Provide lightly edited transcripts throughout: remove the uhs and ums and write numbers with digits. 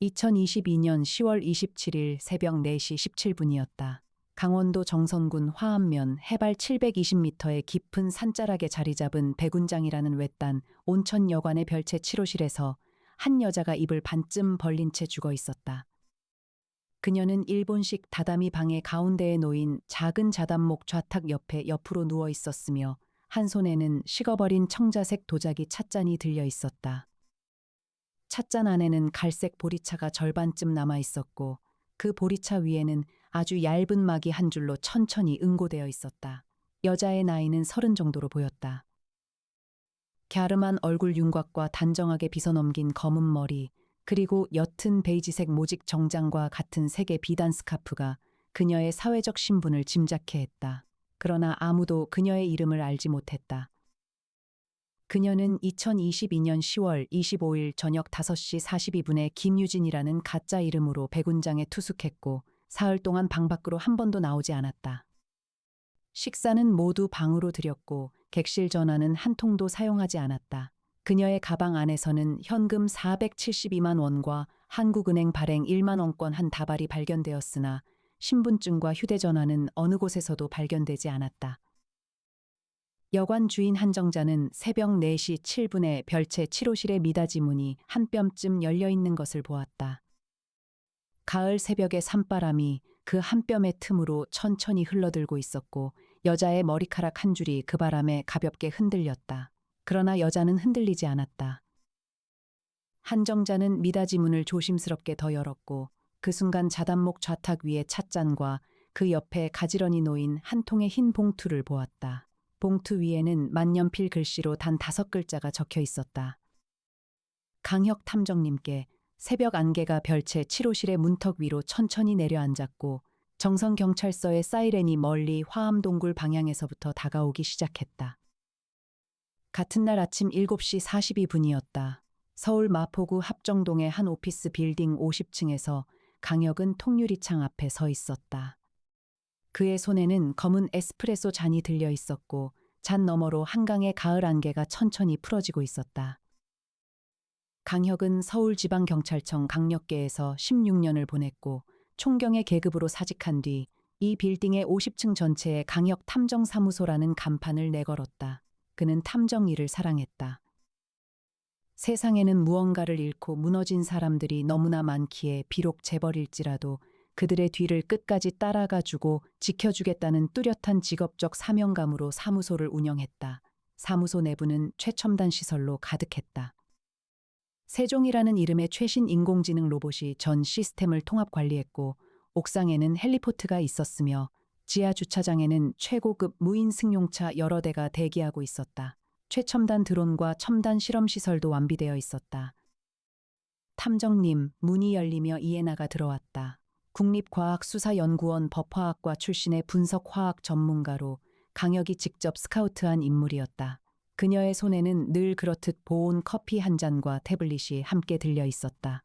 2022년 10월 27일 새벽 4시 17분이었다. 강원도 정선군 화암면 해발 720m의 깊은 산자락에 자리 잡은 백운장이라는 외딴 온천 여관의 별채 7호실에서 한 여자가 입을 반쯤 벌린 채 죽어 있었다. 그녀는 일본식 다다미 방의 가운데에 놓인 작은 자단목 좌탁 옆에 옆으로 누워 있었으며 한 손에는 식어버린 청자색 도자기 찻잔이 들려 있었다. 찻잔 안에는 갈색 보리차가 절반쯤 남아 있었고 그 보리차 위에는 아주 얇은 막이 한 줄로 천천히 응고되어 있었다. 여자의 나이는 30 정도로 보였다. 갸름한 얼굴 윤곽과 단정하게 빗어넘긴 검은 머리, 그리고 옅은 베이지색 모직 정장과 같은 색의 비단 스카프가 그녀의 사회적 신분을 짐작케 했다. 그러나 아무도 그녀의 이름을 알지 못했다. 그녀는 2022년 10월 25일 저녁 5시 42분에 김유진이라는 가짜 이름으로 백운장에 투숙했고 사흘 동안 방 밖으로 한 번도 나오지 않았다. 식사는 모두 방으로 드렸고 객실 전화는 한 통도 사용하지 않았다. 그녀의 가방 안에서는 현금 472만 원과 한국은행 발행 1만 원권 한 다발이 발견되었으나 신분증과 휴대전화는 어느 곳에서도 발견되지 않았다. 여관 주인 한정자는 새벽 4시 7분에 별채 7호실의 미닫이 문이 한 뼘쯤 열려 있는 것을 보았다. 가을 새벽의 산바람이 그 한 뼘의 틈으로 천천히 흘러들고 있었고 여자의 머리카락 한 줄이 그 바람에 가볍게 흔들렸다. 그러나 여자는 흔들리지 않았다. 한정자는 미닫이 문을 조심스럽게 더 열었고 그 순간 자단목 좌탁 위에 찻잔과 그 옆에 가지런히 놓인 한 통의 흰 봉투를 보았다. 봉투 위에는 만년필 글씨로 단 5글자가 적혀 있었다. 강혁 탐정님께. 새벽 안개가 별채 7호실의 문턱 위로 천천히 내려앉았고 정선경찰서의 사이렌이 멀리 화암동굴 방향에서부터 다가오기 시작했다. 같은 날 아침 7시 42분이었다. 서울 마포구 합정동의 한 오피스 빌딩 50층에서 강혁은 통유리창 앞에 서 있었다. 그의 손에는 검은 에스프레소 잔이 들려 있었고 잔 너머로 한강의 가을 안개가 천천히 풀어지고 있었다. 강혁은 서울지방경찰청 강력계에서 16년을 보냈고 총경의 계급으로 사직한 뒤 이 빌딩의 50층 전체에 강혁 탐정사무소라는 간판을 내걸었다. 그는 탐정 일을 사랑했다. 세상에는 무언가를 잃고 무너진 사람들이 너무나 많기에 비록 재벌일지라도 그들의 뒤를 끝까지 따라가주고 지켜주겠다는 뚜렷한 직업적 사명감으로 사무소를 운영했다. 사무소 내부는 최첨단 시설로 가득했다. 세종이라는 이름의 최신 인공지능 로봇이 전 시스템을 통합 관리했고 옥상에는 헬리포트가 있었으며 지하 주차장에는 최고급 무인 승용차 여러 대가 대기하고 있었다. 최첨단 드론과 첨단 실험시설도 완비되어 있었다. 탐정님, 문이 열리며 이해나가 들어왔다. 국립과학수사연구원 법화학과 출신의 분석화학 전문가로 강혁이 직접 스카우트한 인물이었다. 그녀의 손에는 늘 그렇듯 보온 커피 한 잔과 태블릿이 함께 들려 있었다.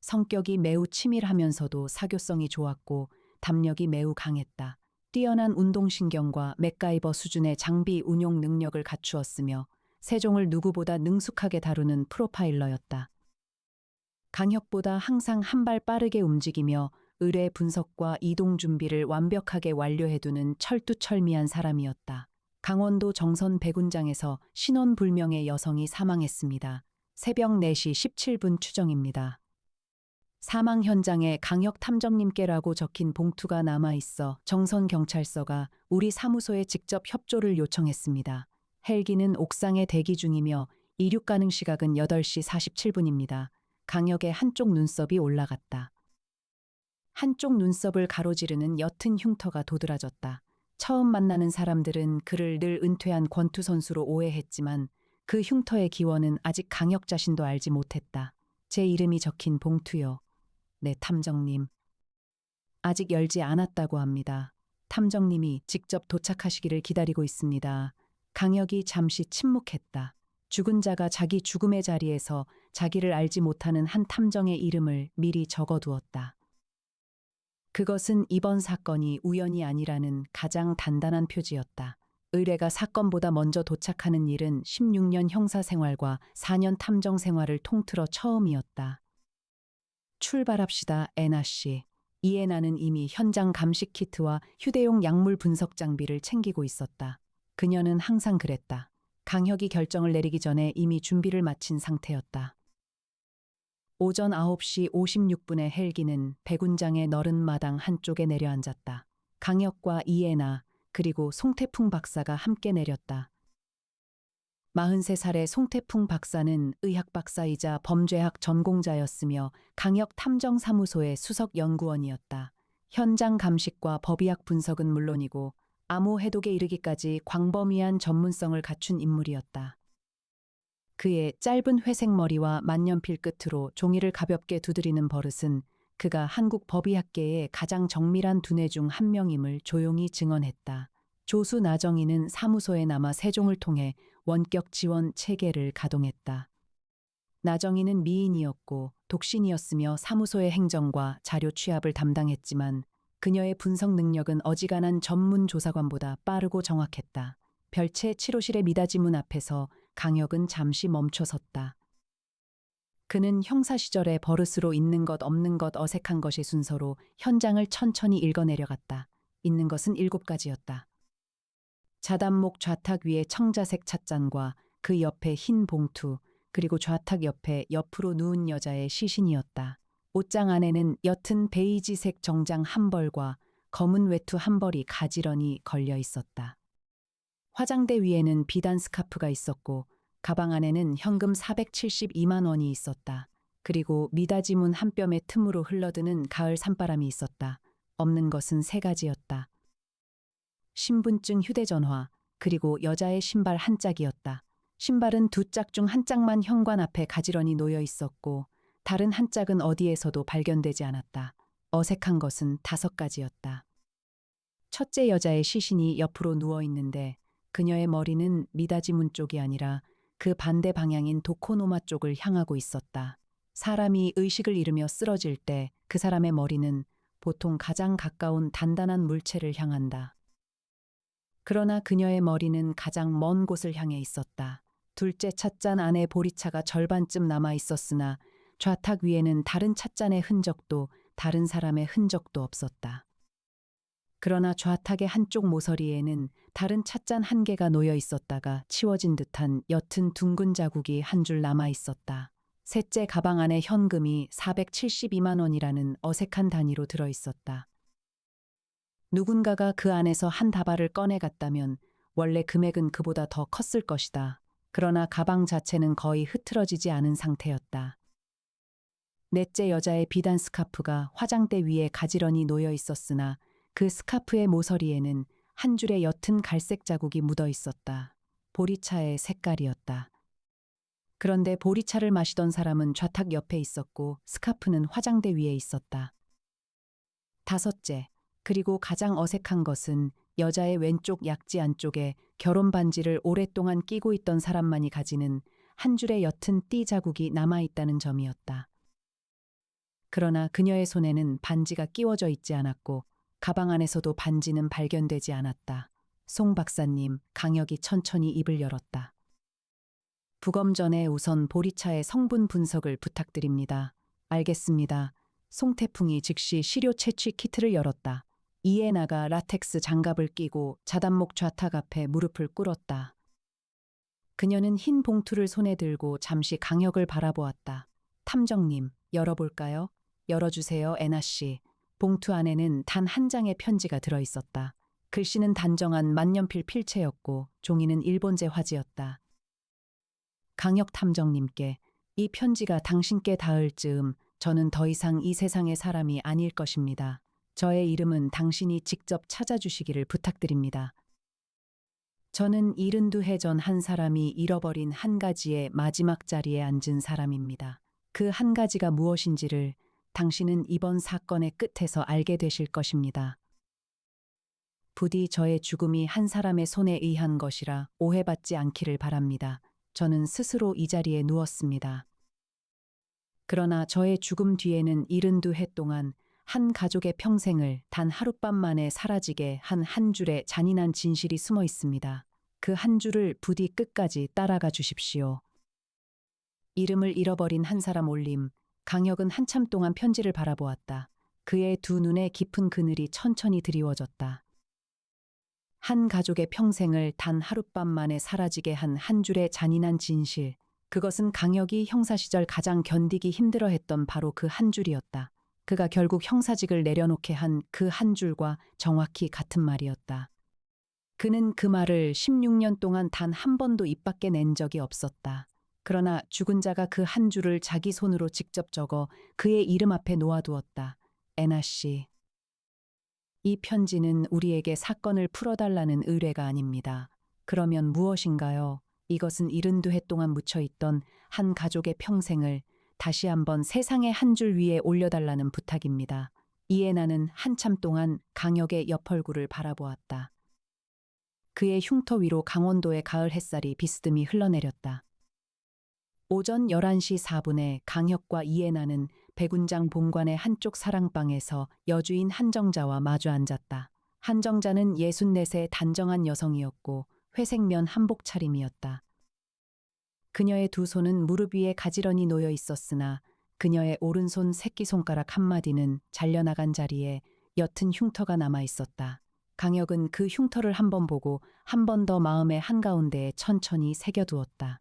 성격이 매우 치밀하면서도 사교성이 좋았고 담력이 매우 강했다. 뛰어난 운동신경과 맥가이버 수준의 장비 운용 능력을 갖추었으며 세종을 누구보다 능숙하게 다루는 프로파일러였다. 강혁보다 항상 한 발 빠르게 움직이며 의뢰 분석과 이동 준비를 완벽하게 완료해두는 철두철미한 사람이었다. 강원도 정선 백운장에서 신원불명의 여성이 사망했습니다. 새벽 4시 17분 추정입니다. 사망 현장에 강혁 탐정님께라고 적힌 봉투가 남아있어 정선경찰서가 우리 사무소에 직접 협조를 요청했습니다. 헬기는 옥상에 대기 중이며 이륙 가능 시각은 8시 47분입니다. 강혁의 한쪽 눈썹이 올라갔다. 한쪽 눈썹을 가로지르는 옅은 흉터가 도드라졌다. 처음 만나는 사람들은 그를 늘 은퇴한 권투 선수로 오해했지만 그 흉터의 기원은 아직 강혁 자신도 알지 못했다. 제 이름이 적힌 봉투요. 네, 탐정님. 아직 열지 않았다고 합니다. 탐정님이 직접 도착하시기를 기다리고 있습니다. 강혁이 잠시 침묵했다. 죽은 자가 자기 죽음의 자리에서 자기를 알지 못하는 한 탐정의 이름을 미리 적어두었다. 그것은 이번 사건이 우연이 아니라는 가장 단단한 표지였다. 의뢰가 사건보다 먼저 도착하는 일은 16년 형사 생활과 4년 탐정 생활을 통틀어 처음이었다. 출발합시다, 애나 씨. 이애나는 이미 현장 감식 키트와 휴대용 약물 분석 장비를 챙기고 있었다. 그녀는 항상 그랬다. 강혁이 결정을 내리기 전에 이미 준비를 마친 상태였다. 오전 9시 56분에 헬기는 백운장의 너른 마당 한쪽에 내려앉았다. 강혁과 이애나 그리고 송태풍 박사가 함께 내렸다. 43살의 송태풍 박사는 의학 박사이자 범죄학 전공자였으며 강혁 탐정사무소의 수석 연구원이었다. 현장 감식과 법의학 분석은 물론이고 암호 해독에 이르기까지 광범위한 전문성을 갖춘 인물이었다. 그의 짧은 회색 머리와 만년필 끝으로 종이를 가볍게 두드리는 버릇은 그가 한국 법의학계의 가장 정밀한 두뇌 중 한 명임을 조용히 증언했다. 조수 나정희는 사무소에 남아 세종을 통해 원격 지원 체계를 가동했다. 나정희는 미인이었고 독신이었으며 사무소의 행정과 자료 취합을 담당했지만 그녀의 분석 능력은 어지간한 전문 조사관보다 빠르고 정확했다. 별채 치료실의 미닫이 문 앞에서 강혁은 잠시 멈춰섰다. 그는 형사 시절의 버릇으로 있는 것 없는 것 어색한 것의 순서로 현장을 천천히 읽어내려갔다. 있는 것은 7가지였다. 자단목 좌탁 위에 청자색 찻잔과 그 옆에 흰 봉투, 그리고 좌탁 옆에 옆으로 누운 여자의 시신이었다. 옷장 안에는 옅은 베이지색 정장 한 벌과 검은 외투 한 벌이 가지런히 걸려 있었다. 화장대 위에는 비단 스카프가 있었고 가방 안에는 현금 472만 원이 있었다. 그리고 미닫이 문 한 뼘의 틈으로 흘러드는 가을 산바람이 있었다. 없는 것은 3가지였다. 신분증, 휴대전화, 그리고 여자의 신발 한 짝이었다. 신발은 2짝 중 한 짝만 현관 앞에 가지런히 놓여 있었고 다른 한 짝은 어디에서도 발견되지 않았다. 어색한 것은 5가지였다. 첫째 여자의 시신이 옆으로 누워 있는데 그녀의 머리는 미닫이 문 쪽이 아니라 그 반대 방향인 도코노마 쪽을 향하고 있었다. 사람이 의식을 잃으며 쓰러질 때 그 사람의 머리는 보통 가장 가까운 단단한 물체를 향한다. 그러나 그녀의 머리는 가장 먼 곳을 향해 있었다. 둘째 찻잔 안에 보리차가 절반쯤 남아 있었으나 좌탁 위에는 다른 찻잔의 흔적도 다른 사람의 흔적도 없었다. 그러나 좌탁의 한쪽 모서리에는 다른 찻잔 1개가 놓여 있었다가 치워진 듯한 옅은 둥근 자국이 한 줄 남아 있었다. 셋째 가방 안에 현금이 472만 원이라는 어색한 단위로 들어 있었다. 누군가가 그 안에서 한 다발을 꺼내갔다면 원래 금액은 그보다 더 컸을 것이다. 그러나 가방 자체는 거의 흐트러지지 않은 상태였다. 넷째 여자의 비단 스카프가 화장대 위에 가지런히 놓여 있었으나 그 스카프의 모서리에는 한 줄의 옅은 갈색 자국이 묻어 있었다. 보리차의 색깔이었다. 그런데 보리차를 마시던 사람은 좌탁 옆에 있었고 스카프는 화장대 위에 있었다. 다섯째, 그리고 가장 어색한 것은 여자의 왼쪽 약지 안쪽에 결혼 반지를 오랫동안 끼고 있던 사람만이 가지는 한 줄의 옅은 띠 자국이 남아있다는 점이었다. 그러나 그녀의 손에는 반지가 끼워져 있지 않았고 가방 안에서도 반지는 발견되지 않았다. 송 박사님, 강혁이 천천히 입을 열었다. 부검 전에 우선 보리차의 성분 분석을 부탁드립니다. 알겠습니다. 송태풍이 즉시 시료 채취 키트를 열었다. 이에나가 라텍스 장갑을 끼고 자단목 좌탁 앞에 무릎을 꿇었다. 그녀는 흰 봉투를 손에 들고 잠시 강혁을 바라보았다. 탐정님, 열어볼까요? 열어주세요, 애나 씨. 봉투 안에는 단 한 장의 편지가 들어 있었다. 글씨는 단정한 만년필 필체였고 종이는 일본제 화지였다. 강혁 탐정님께 이 편지가 당신께 닿을 즈음 저는 더 이상 이 세상의 사람이 아닐 것입니다. 저의 이름은 당신이 직접 찾아주시기를 부탁드립니다. 저는 72해 전 한 사람이 잃어버린 한 가지의 마지막 자리에 앉은 사람입니다. 그 한 가지가 무엇인지를 당신은 이번 사건의 끝에서 알게 되실 것입니다. 부디 저의 죽음이 한 사람의 손에 의한 것이라 오해받지 않기를 바랍니다. 저는 스스로 이 자리에 누웠습니다. 그러나 저의 죽음 뒤에는 72해 동안 한 가족의 평생을 단 하룻밤 만에 사라지게 한 한 줄의 잔인한 진실이 숨어 있습니다. 그 한 줄을 부디 끝까지 따라가 주십시오. 이름을 잃어버린 한 사람 올림, 강혁은 한참 동안 편지를 바라보았다. 그의 두 눈에 깊은 그늘이 천천히 드리워졌다. 한 가족의 평생을 단 하룻밤 만에 사라지게 한 한 줄의 잔인한 진실. 그것은 강혁이 형사 시절 가장 견디기 힘들어했던 바로 그 한 줄이었다. 그가 결국 형사직을 내려놓게 한 그 한 줄과 정확히 같은 말이었다. 그는 그 말을 16년 동안 단 한 번도 입 밖에 낸 적이 없었다. 그러나 죽은 자가 그 한 줄을 자기 손으로 직접 적어 그의 이름 앞에 놓아두었다. 애나 씨. 이 편지는 우리에게 사건을 풀어달라는 의뢰가 아닙니다. 그러면 무엇인가요? 이것은 72해 동안 묻혀있던 한 가족의 평생을 다시 한번 세상의 한 줄 위에 올려달라는 부탁입니다. 이에 나는 한참 동안 강혁의 옆얼굴을 바라보았다. 그의 흉터 위로 강원도의 가을 햇살이 비스듬히 흘러내렸다. 오전 11시 4분에 강혁과 이해나는 백운장 본관의 한쪽 사랑방에서 여주인 한정자와 마주 앉았다. 한정자는 64세 단정한 여성이었고 회색면 한복 차림이었다. 그녀의 두 손은 무릎 위에 가지런히 놓여 있었으나 그녀의 오른손 새끼손가락 한마디는 잘려나간 자리에 옅은 흉터가 남아 있었다. 강혁은 그 흉터를 한 번 보고 한 번 더 마음의 한가운데에 천천히 새겨두었다.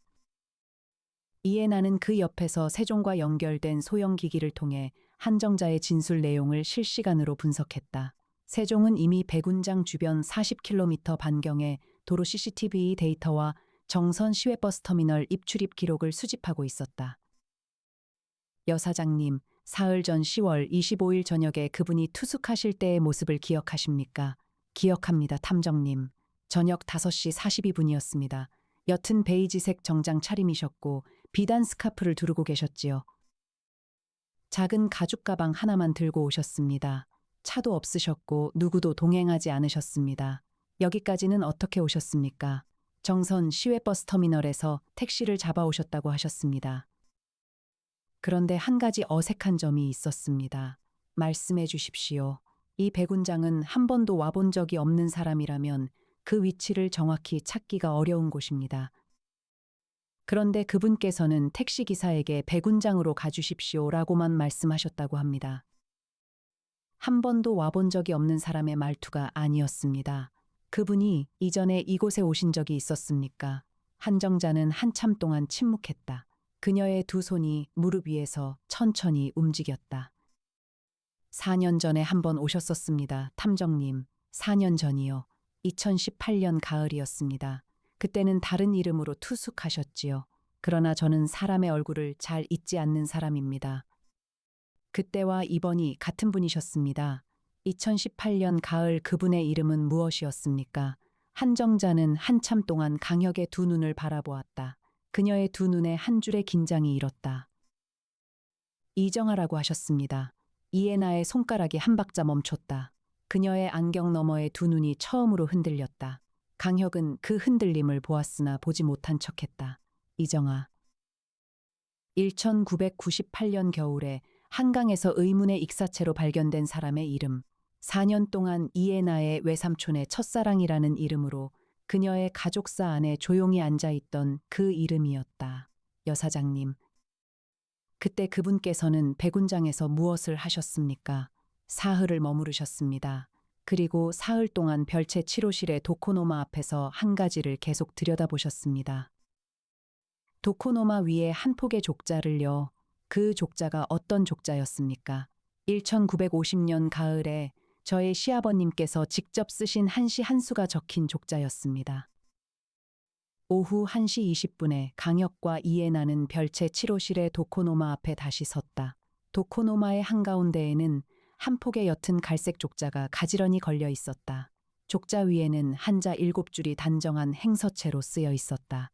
이에 나는 그 옆에서 세종과 연결된 소형기기를 통해 한정자의 진술 내용을 실시간으로 분석했다. 세종은 이미 백운장 주변 40km 반경의 도로 CCTV 데이터와 정선 시외버스터미널 입출입 기록을 수집하고 있었다. 여 사장님, 사흘 전 10월 25일 저녁에 그분이 투숙하실 때의 모습을 기억하십니까? 기억합니다, 탐정님. 저녁 5시 42분이었습니다. 옅은 베이지색 정장 차림이셨고 비단 스카프를 두르고 계셨지요. 작은 가죽 가방 하나만 들고 오셨습니다. 차도 없으셨고 누구도 동행하지 않으셨습니다. 여기까지는 어떻게 오셨습니까? 정선 시외버스 터미널에서 택시를 잡아오셨다고 하셨습니다. 그런데 한 가지 어색한 점이 있었습니다. 말씀해 주십시오. 이 백운장은 한 번도 와본 적이 없는 사람이라면 그 위치를 정확히 찾기가 어려운 곳입니다. 그런데 그분께서는 택시기사에게 백운장으로 가주십시오라고만 말씀하셨다고 합니다. 한 번도 와본 적이 없는 사람의 말투가 아니었습니다. 그분이 이전에 이곳에 오신 적이 있었습니까? 한정자는 한참 동안 침묵했다. 그녀의 두 손이 무릎 위에서 천천히 움직였다. 4년 전에 한 번 오셨었습니다, 탐정님. 4년 전이요. 2018년 가을이었습니다. 그때는 다른 이름으로 투숙하셨지요. 그러나 저는 사람의 얼굴을 잘 잊지 않는 사람입니다. 그때와 이번이 같은 분이셨습니다. 2018년 가을 그분의 이름은 무엇이었습니까? 한정자는 한참 동안 강혁의 두 눈을 바라보았다. 그녀의 두 눈에 한 줄의 긴장이 일었다. 이정아라고 하셨습니다. 이에나의 손가락이 한 박자 멈췄다. 그녀의 안경 너머의 두 눈이 처음으로 흔들렸다. 강혁은 그 흔들림을 보았으나 보지 못한 척했다. 이정아. 1998년 겨울에 한강에서 의문의 익사체로 발견된 사람의 이름. 4년 동안 이에나의 외삼촌의 첫사랑이라는 이름으로 그녀의 가족사 안에 조용히 앉아있던 그 이름이었다. 여사장님. 그때 그분께서는 백운장에서 무엇을 하셨습니까? 사흘을 머무르셨습니다. 그리고 사흘 동안 별채 치료실의 도코노마 앞에서 한 가지를 계속 들여다보셨습니다. 도코노마 위에 한 폭의 족자를요. 그 족자가 어떤 족자였습니까? 1950년 가을에 저의 시아버님께서 직접 쓰신 한시 한 수가 적힌 족자였습니다. 오후 1시 20분에 강혁과 이에나는 별채 치료실의 도코노마 앞에 다시 섰다. 도코노마의 한가운데에는 한 폭의 옅은 갈색 족자가 가지런히 걸려 있었다. 족자 위에는 한자 7줄이 단정한 행서체로 쓰여 있었다.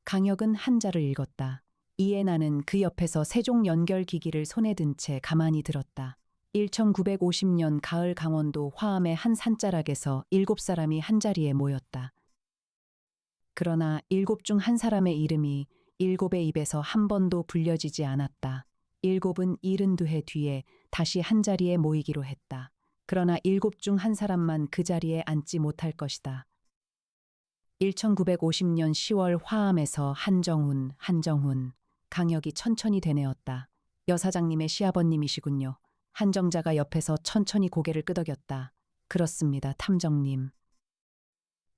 강혁은 한자를 읽었다. 이에나는 그 옆에서 세종 연결기기를 손에 든 채 가만히 들었다. 1950년 가을 강원도 화암의 한 산자락에서 7사람이 한자리에 모였다. 그러나 7 중 한 사람의 이름이 7의 입에서 한 번도 불려지지 않았다. 7은 72해 뒤에 다시 한자리에 모이기로 했다. 그러나 7 중 한 사람만 그 자리에 앉지 못할 것이다. 1950년 10월 화암에서 한정훈. 강혁이 천천히 되뇌었다. 여사장님의 시아버님이시군요. 한정자가 옆에서 천천히 고개를 끄덕였다. 그렇습니다, 탐정님.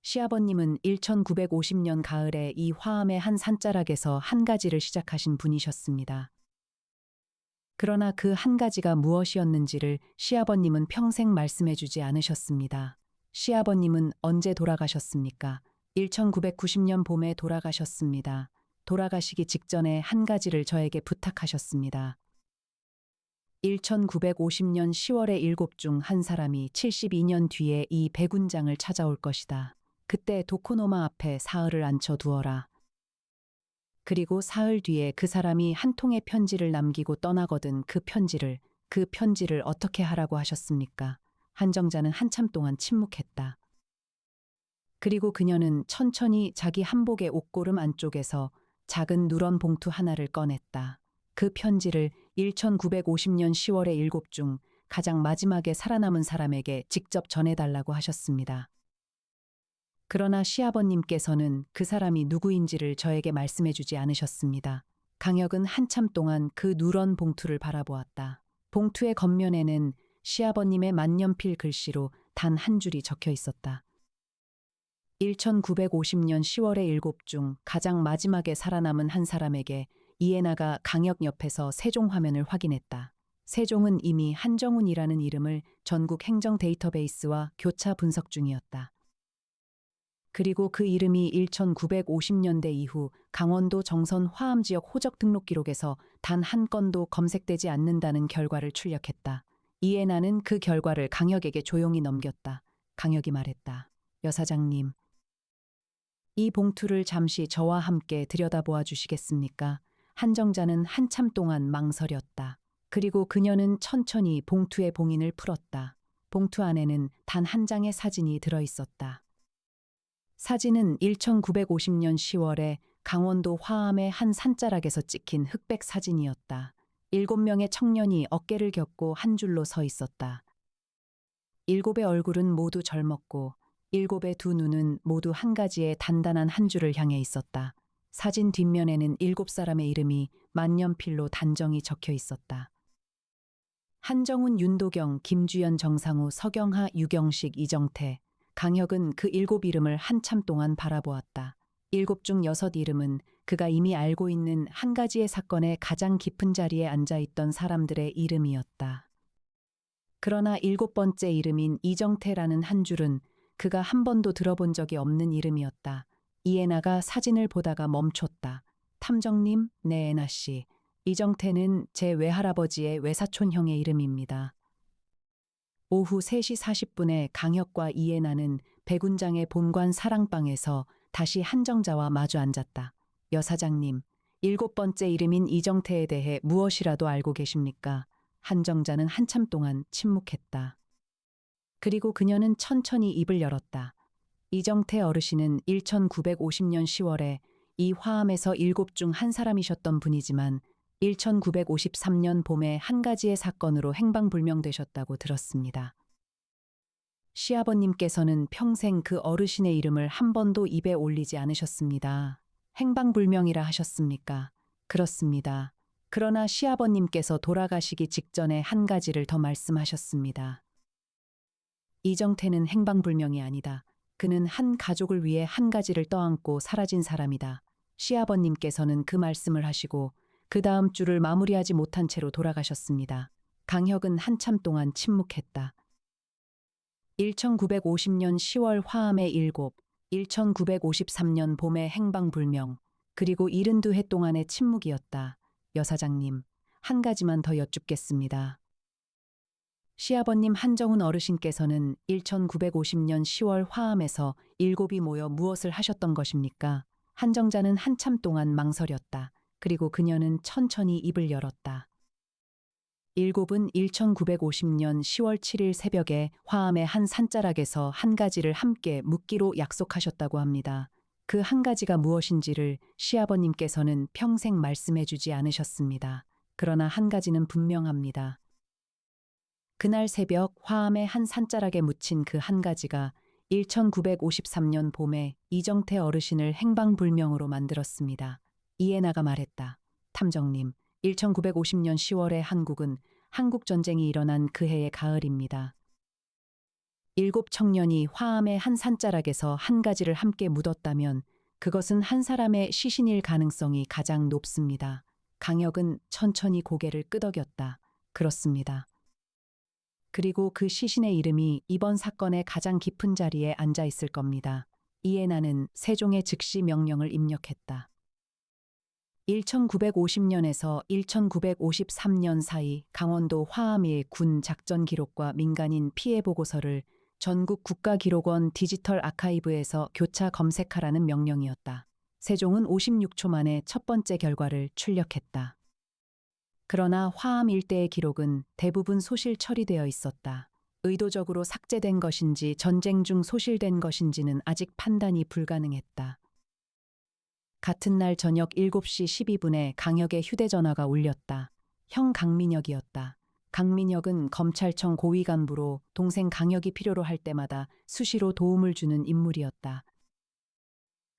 시아버님은 1950년 가을에 이 화암의 한 산자락에서 한 가지를 시작하신 분이셨습니다. 그러나 그 한 가지가 무엇이었는지를 시아버님은 평생 말씀해 주지 않으셨습니다. 시아버님은 언제 돌아가셨습니까? 1990년 봄에 돌아가셨습니다. 돌아가시기 직전에 한 가지를 저에게 부탁하셨습니다. 1950년 10월에 7중 한 사람이 72년 뒤에 이 백운장을 찾아올 것이다. 그때 도코노마 앞에 사흘을 앉혀 두어라. 그리고 사흘 뒤에 그 사람이 한 통의 편지를 남기고 떠나거든 그 편지를 어떻게 하라고 하셨습니까? 한정자는 한참 동안 침묵했다. 그리고 그녀는 천천히 자기 한복의 옷고름 안쪽에서 작은 누런 봉투 하나를 꺼냈다. 그 편지를 1950년 10월의 7중 가장 마지막에 살아남은 사람에게 직접 전해달라고 하셨습니다. 그러나 시아버님께서는 그 사람이 누구인지를 저에게 말씀해 주지 않으셨습니다. 강혁은 한참 동안 그 누런 봉투를 바라보았다. 봉투의 겉면에는 시아버님의 만년필 글씨로 단 한 줄이 적혀 있었다. 1950년 10월의 7중 가장 마지막에 살아남은 한 사람에게 이에나가 강혁 옆에서 세종 화면을 확인했다. 세종은 이미 한정훈이라는 이름을 전국 행정 데이터베이스와 교차 분석 중이었다. 그리고 그 이름이 1950년대 이후 강원도 정선 화암 지역 호적 등록 기록에서 단 한 건도 검색되지 않는다는 결과를 출력했다. 이에나는 그 결과를 강혁에게 조용히 넘겼다. 강혁이 말했다. 여사장님, 이 봉투를 잠시 저와 함께 들여다보아 주시겠습니까? 한정자는 한참 동안 망설였다. 그리고 그녀는 천천히 봉투의 봉인을 풀었다. 봉투 안에는 단 한 장의 사진이 들어 있었다. 사진은 1950년 10월에 강원도 화암의 한 산자락에서 찍힌 흑백 사진이었다. 7명의 청년이 어깨를 겹고 한 줄로 서 있었다. 7의 얼굴은 모두 젊었고 7의 두 눈은 모두 한 가지의 단단한 한 줄을 향해 있었다. 사진 뒷면에는 7사람의 이름이 만년필로 단정히 적혀 있었다. 한정훈, 윤도경, 김주연, 정상우, 서경하, 유경식, 이정태. 강혁은 그 7 이름을 한참 동안 바라보았다. 7 중 6 이름은 그가 이미 알고 있는 한 가지의 사건의 가장 깊은 자리에 앉아 있던 사람들의 이름이었다. 그러나 7번째 이름인 이정태라는 한 줄은 그가 한 번도 들어본 적이 없는 이름이었다. 이에나가 사진을 보다가 멈췄다. 탐정님, 네, 에나 씨. 이정태는 제 외할아버지의 외사촌 형의 이름입니다. 오후 3시 40분에 강혁과 이에나는 백운장의 본관 사랑방에서 다시 한정자와 마주 앉았다. 여사장님, 7번째 이름인 이정태에 대해 무엇이라도 알고 계십니까? 한정자는 한참 동안 침묵했다. 그리고 그녀는 천천히 입을 열었다. 이정태 어르신은 1950년 10월에 이 화암에서 7 중 한 사람이셨던 분이지만 1953년 봄에 한 가지의 사건으로 행방불명되셨다고 들었습니다. 시아버님께서는 평생 그 어르신의 이름을 한 번도 입에 올리지 않으셨습니다. 행방불명이라 하셨습니까? 그렇습니다. 그러나 시아버님께서 돌아가시기 직전에 한 가지를 더 말씀하셨습니다. 이정태는 행방불명이 아니다. 그는 한 가족을 위해 한 가지를 떠안고 사라진 사람이다. 시아버님께서는 그 말씀을 하시고 그 다음 줄을 마무리하지 못한 채로 돌아가셨습니다. 강혁은 한참 동안 침묵했다. 1950년 10월 화암의 7, 1953년 봄의 행방불명, 그리고 72해 동안의 침묵이었다. 여사장님, 한 가지만 더 여쭙겠습니다. 시아버님 한정훈 어르신께서는 1950년 10월 화암에서 7이 모여 무엇을 하셨던 것입니까? 한정자는 한참 동안 망설였다. 그리고 그녀는 천천히 입을 열었다. 7은 1950년 10월 7일 새벽에 화암의 한 산자락에서 한 가지를 함께 묻기로 약속하셨다고 합니다. 그 한 가지가 무엇인지를 시아버님께서는 평생 말씀해 주지 않으셨습니다. 그러나 한 가지는 분명합니다. 그날 새벽 화암의 한 산자락에 묻힌 그 한 가지가 1953년 봄에 이정태 어르신을 행방불명으로 만들었습니다. 이에나가 말했다. 탐정님, 1950년 10월에 한국은 한국전쟁이 일어난 그 해의 가을입니다. 7 청년이 화암의 한 산자락에서 한 가지를 함께 묻었다면 그것은 한 사람의 시신일 가능성이 가장 높습니다. 강혁은 천천히 고개를 끄덕였다. 그렇습니다. 그리고 그 시신의 이름이 이번 사건의 가장 깊은 자리에 앉아 있을 겁니다. 이에 나는 세종의 즉시 명령을 입력했다. 1950년에서 1953년 사이 강원도 화암일 군 작전 기록과 민간인 피해 보고서를 전국 국가기록원 디지털 아카이브에서 교차 검색하라는 명령이었다. 세종은 56초 만에 첫 번째 결과를 출력했다. 그러나 화암 일대의 기록은 대부분 소실 처리되어 있었다. 의도적으로 삭제된 것인지 전쟁 중 소실된 것인지는 아직 판단이 불가능했다. 같은 날 저녁 7시 12분에 강혁의 휴대전화가 울렸다. 형 강민혁이었다. 강민혁은 검찰청 고위 간부로 동생 강혁이 필요로 할 때마다 수시로 도움을 주는 인물이었다.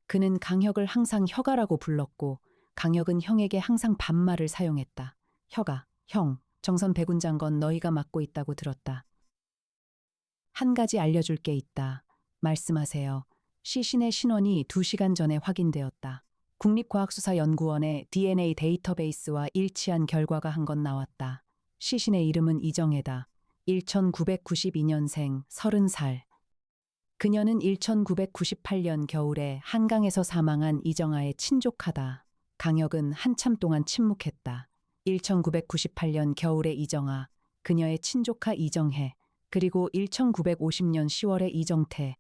그는 강혁을 항상 혁아라고 불렀고 강혁은 형에게 항상 반말을 사용했다. 혁아, 형, 정선 배군장 건 너희가 맡고 있다고 들었다. 한 가지 알려줄 게 있다. 말씀하세요. 시신의 신원이 2시간 전에 확인되었다. 국립과학수사연구원의 DNA 데이터베이스와 일치한 결과가 한 건 나왔다. 시신의 이름은 이정혜다. 1992년생 30살. 그녀는 1998년 겨울에 한강에서 사망한 이정아의 친족하다. 강혁은 한참 동안 침묵했다. 1998년 겨울에 이정아, 그녀의 친족하 이정혜, 그리고 1950년 10월에 이정태.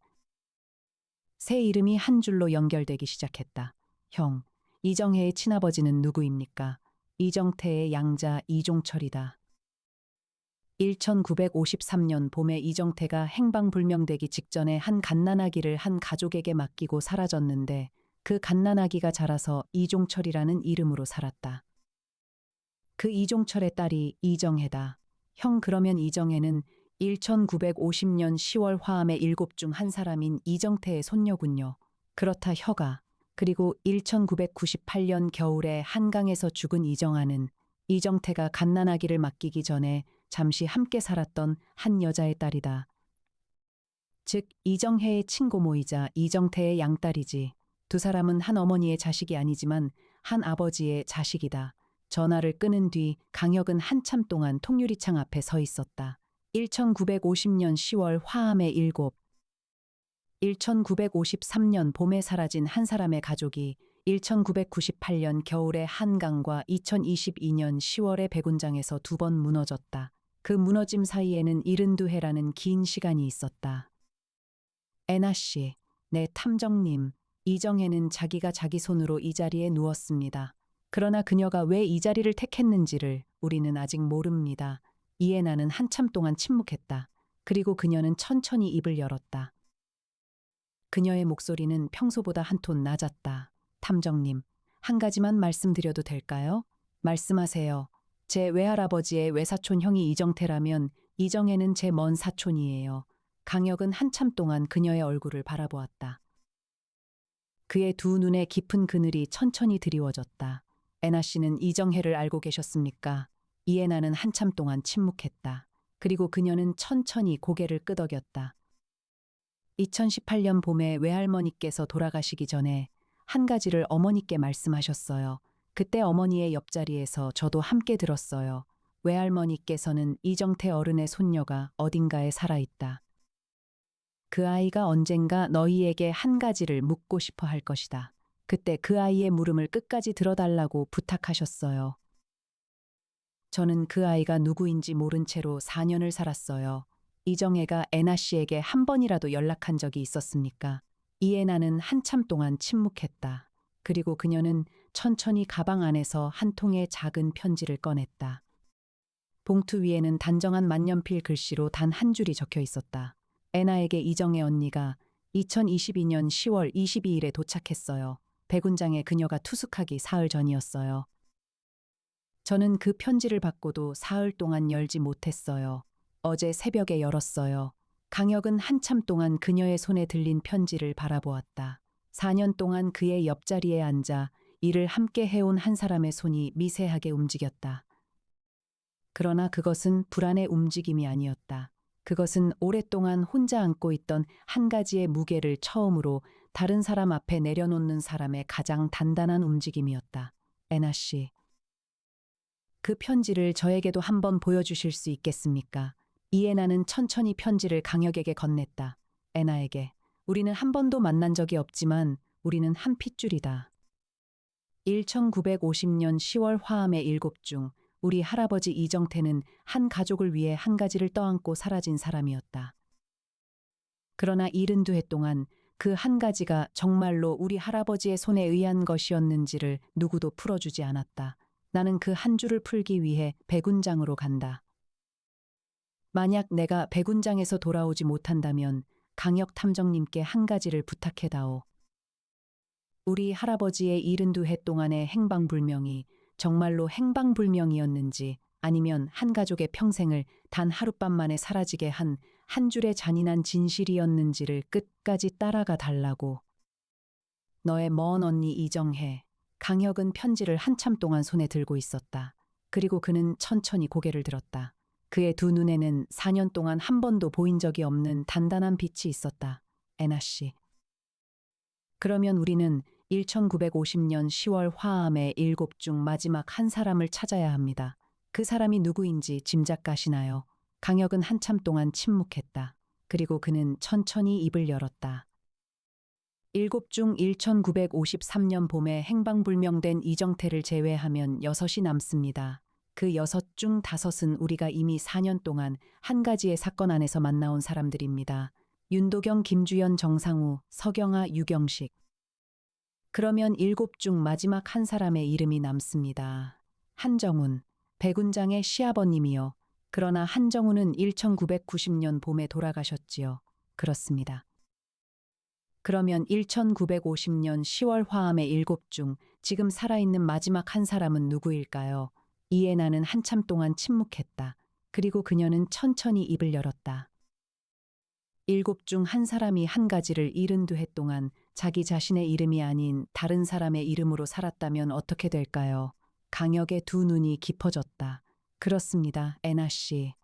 세 이름이 한 줄로 연결되기 시작했다. 형, 이정혜의 친아버지는 누구입니까? 이정태의 양자 이종철이다. 1953년 봄에 이정태가 행방불명되기 직전에 한 갓난아기를 한 가족에게 맡기고 사라졌는데 그 갓난아기가 자라서 이종철이라는 이름으로 살았다. 그 이종철의 딸이 이정혜다. 형, 그러면 이정혜는 1950년 10월 화암의 7 중 한 사람인 이정태의 손녀군요. 그렇다 혁아. 그리고 1998년 겨울에 한강에서 죽은 이정아는 이정태가 갓난아기를 맡기기 전에 잠시 함께 살았던 한 여자의 딸이다. 즉 이정혜의 친고모이자 이정태의 양딸이지. 두 사람은 한 어머니의 자식이 아니지만 한 아버지의 자식이다. 전화를 끊은 뒤 강혁은 한참 동안 통유리창 앞에 서 있었다. 1950년 10월 화암의 7. 1953년 봄에 사라진 한 사람의 가족이 1998년 겨울에 한강과 2022년 10월에 백운장에서 2번 무너졌다. 그 무너짐 사이에는 72해라는 긴 시간이 있었다. 애나 씨, 네 탐정님, 이정혜는 자기가 자기 손으로 이 자리에 누웠습니다. 그러나 그녀가 왜 이 자리를 택했는지를 우리는 아직 모릅니다. 이에 나는 한참 동안 침묵했다. 그리고 그녀는 천천히 입을 열었다. 그녀의 목소리는 평소보다 한 톤 낮았다. 탐정님, 한 가지만 말씀드려도 될까요? 말씀하세요. 제 외할아버지의 외사촌 형이 이정태라면 이정혜는 제 먼 사촌이에요. 강혁은 한참 동안 그녀의 얼굴을 바라보았다. 그의 두 눈에 깊은 그늘이 천천히 드리워졌다. 애나 씨는 이정혜를 알고 계셨습니까? 이에 나는 한참 동안 침묵했다. 그리고 그녀는 천천히 고개를 끄덕였다. 2018년 봄에 외할머니께서 돌아가시기 전에 한 가지를 어머니께 말씀하셨어요. 그때 어머니의 옆자리에서 저도 함께 들었어요. 외할머니께서는 이정태 어른의 손녀가 어딘가에 살아있다. 그 아이가 언젠가 너희에게 한 가지를 묻고 싶어 할 것이다. 그때 그 아이의 물음을 끝까지 들어달라고 부탁하셨어요. 저는 그 아이가 누구인지 모른 채로 4년을 살았어요. 이정혜가 애나 씨에게 한 번이라도 연락한 적이 있었습니까? 이에 나는 한참 동안 침묵했다. 그리고 그녀는 천천히 가방 안에서 한 통의 작은 편지를 꺼냈다. 봉투 위에는 단정한 만년필 글씨로 단 한 줄이 적혀 있었다. 애나에게 이정혜 언니가 2022년 10월 22일에 도착했어요. 백운장에 그녀가 투숙하기 사흘 전이었어요. 저는 그 편지를 받고도 사흘 동안 열지 못했어요. 어제 새벽에 열었어요. 강혁은 한참 동안 그녀의 손에 들린 편지를 바라보았다. 4년 동안 그의 옆자리에 앉아 일을 함께 해온 한 사람의 손이 미세하게 움직였다. 그러나 그것은 불안의 움직임이 아니었다. 그것은 오랫동안 혼자 안고 있던 한 가지의 무게를 처음으로 다른 사람 앞에 내려놓는 사람의 가장 단단한 움직임이었다. 애나 씨, 그 편지를 저에게도 한번 보여주실 수 있겠습니까? 이애나는 천천히 편지를 강혁에게 건넸다. 애나에게. 우리는 한 번도 만난 적이 없지만 우리는 한 핏줄이다. 1950년 10월 화암의 일곱 중 우리 할아버지 이정태는 한 가족을 위해 한 가지를 떠안고 사라진 사람이었다. 그러나 72해 동안 그 한 가지가 정말로 우리 할아버지의 손에 의한 것이었는지를 누구도 풀어주지 않았다. 나는 그 한 줄을 풀기 위해 백운장으로 간다. 만약 내가 백운장에서 돌아오지 못한다면 강혁 탐정님께 한 가지를 부탁해다오. 우리 할아버지의 72해 동안의 행방불명이 정말로 행방불명이었는지 아니면 한 가족의 평생을 단 하룻밤 만에 사라지게 한 한 줄의 잔인한 진실이었는지를 끝까지 따라가 달라고. 너의 먼 언니 이정혜. 강혁은 편지를 한참 동안 손에 들고 있었다. 그리고 그는 천천히 고개를 들었다. 그의 두 눈에는 4년 동안 한 번도 보인 적이 없는 단단한 빛이 있었다. 애나 씨. 그러면 우리는 1950년 10월 화암의 일곱 중 마지막 한 사람을 찾아야 합니다. 그 사람이 누구인지 짐작 가시나요? 강혁은 한참 동안 침묵했다. 그리고 그는 천천히 입을 열었다. 일곱 중 1953년 봄에 행방불명된 이정태를 제외하면 6이 남습니다. 그 6 중 5은 우리가 이미 4년 동안 한 가지의 사건 안에서 만나온 사람들입니다. 윤도경, 김주연, 정상우, 서경아, 유경식. 그러면 7 중 마지막 한 사람의 이름이 남습니다. 한정훈, 백운장의 시아버님이요. 그러나 한정훈은 1990년 봄에 돌아가셨지요. 그렇습니다. 그러면 1950년 10월 화암의 7 중 지금 살아있는 마지막 한 사람은 누구일까요? 이애나는 한참 동안 침묵했다. 그리고 그녀는 천천히 입을 열었다. 7 중 한 사람이 한 가지를 72해 동안 자기 자신의 이름이 아닌 다른 사람의 이름으로 살았다면 어떻게 될까요? 강혁의 두 눈이 깊어졌다. 그렇습니다, 애나 씨.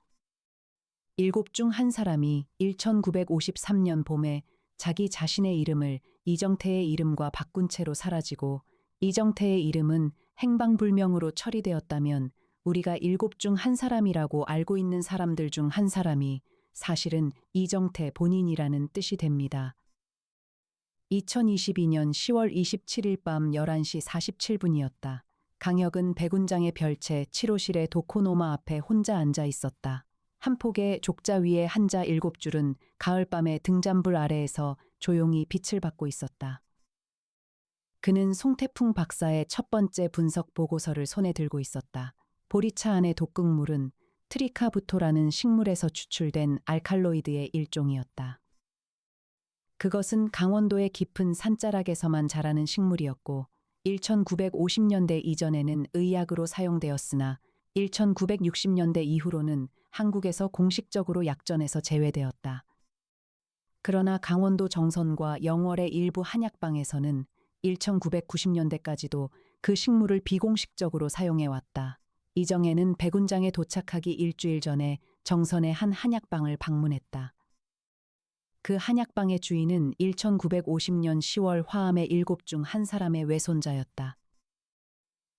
7 중 한 사람이 1953년 봄에 자기 자신의 이름을 이정태의 이름과 바꾼 채로 사라지고 이정태의 이름은 행방불명으로 처리되었다면 우리가 7 중 한 사람이라고 알고 있는 사람들 중 한 사람이 사실은 이정태 본인이라는 뜻이 됩니다. 2022년 10월 27일 밤 11시 47분이었다. 강혁은 백운장의 별채 7호실의 도코노마 앞에 혼자 앉아 있었다. 한 폭의 족자 위에 한자 7줄은 가을밤의 등잔불 아래에서 조용히 빛을 받고 있었다. 그는 송태풍 박사의 첫 번째 분석 보고서를 손에 들고 있었다. 보리차 안의 독극물은 트리카부토라는 식물에서 추출된 알칼로이드의 일종이었다. 그것은 강원도의 깊은 산자락에서만 자라는 식물이었고 1950년대 이전에는 의약으로 사용되었으나 1960년대 이후로는 한국에서 공식적으로 약전에서 제외되었다. 그러나 강원도 정선과 영월의 일부 한약방에서는 1990년대까지도 그 식물을 비공식적으로 사용해왔다. 이정혜는 백운장에 도착하기 일주일 전에 정선의 한 한약방을 방문했다. 그 한약방의 주인은 1950년 10월 화암의 7 중 한 사람의 외손자였다.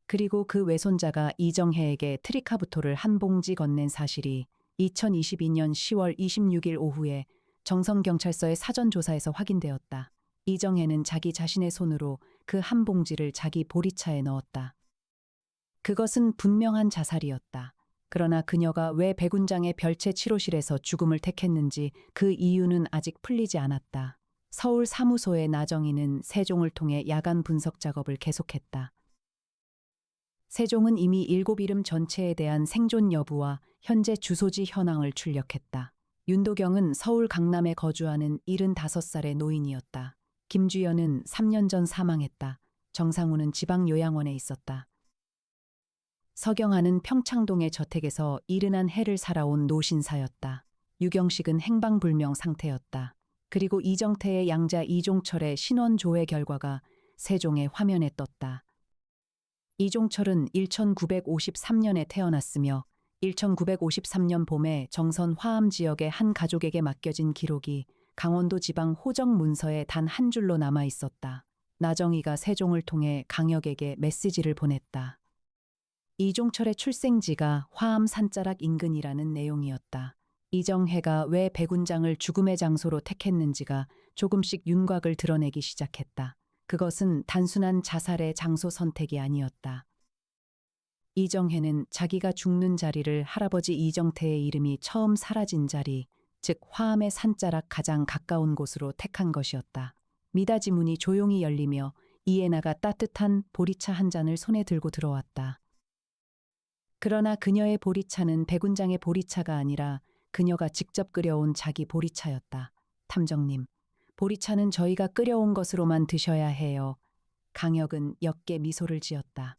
그리고 그 외손자가 이정혜에게 트리카부토를 한 봉지 건넨 사실이 2022년 10월 26일 오후에 정선경찰서의 사전조사에서 확인되었다. 이정혜는 자기 자신의 손으로 그 한 봉지를 자기 보리차에 넣었다. 그것은 분명한 자살이었다. 그러나 그녀가 왜 백운장의 별채 7호실에서 죽음을 택했는지 그 이유는 아직 풀리지 않았다. 서울 사무소의 나정희는 세종을 통해 야간 분석 작업을 계속했다. 세종은 이미 7 이름 전체에 대한 생존 여부와 현재 주소지 현황을 출력했다. 윤도경은 서울 강남에 거주하는 75살의 노인이었다. 김주연은 3년 전 사망했다. 정상우는 지방 요양원에 있었다. 서경아는 평창동의 저택에서 이른한 해를 살아온 노신사였다. 유경식은 행방불명 상태였다. 그리고 이정태의 양자 이종철의 신원 조회 결과가 세종의 화면에 떴다. 이종철은 1953년에 태어났으며 1953년 봄에 정선 화암 지역의 한 가족에게 맡겨진 기록이 강원도 지방 호정 문서에 단 한 줄로 남아 있었다. 나정희가 세종을 통해 강혁에게 메시지를 보냈다. 이종철의 출생지가 화암 산자락 인근이라는 내용이었다. 이정혜가 왜 백운장을 죽음의 장소로 택했는지가 조금씩 윤곽을 드러내기 시작했다. 그것은 단순한 자살의 장소 선택이 아니었다. 이정혜는 자기가 죽는 자리를 할아버지 이정태의 이름이 처음 사라진 자리, 즉 화암의 산자락 가장 가까운 곳으로 택한 것이었다. 미닫이 문이 조용히 열리며 이해나가 따뜻한 보리차 한 잔을 손에 들고 들어왔다. 그러나 그녀의 보리차는 백운장의 보리차가 아니라 그녀가 직접 끓여온 자기 보리차였다. 탐정님, 보리차는 저희가 끓여온 것으로만 드셔야 해요. 강혁은 역게 미소를 지었다.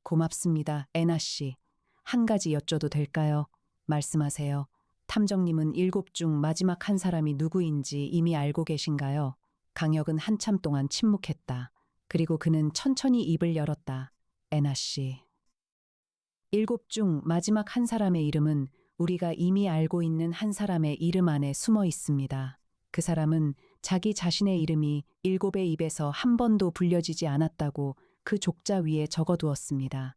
고맙습니다, 애나 씨. 한 가지 여쭤도 될까요? 말씀하세요. 탐정님은 7 중 마지막 한 사람이 누구인지 이미 알고 계신가요? 강혁은 한참 동안 침묵했다. 그리고 그는 천천히 입을 열었다. 애나 씨. 7 중 마지막 한 사람의 이름은 우리가 이미 알고 있는 한 사람의 이름 안에 숨어 있습니다. 그 사람은 자기 자신의 이름이 7의 입에서 한 번도 불려지지 않았다고 그 족자 위에 적어두었습니다.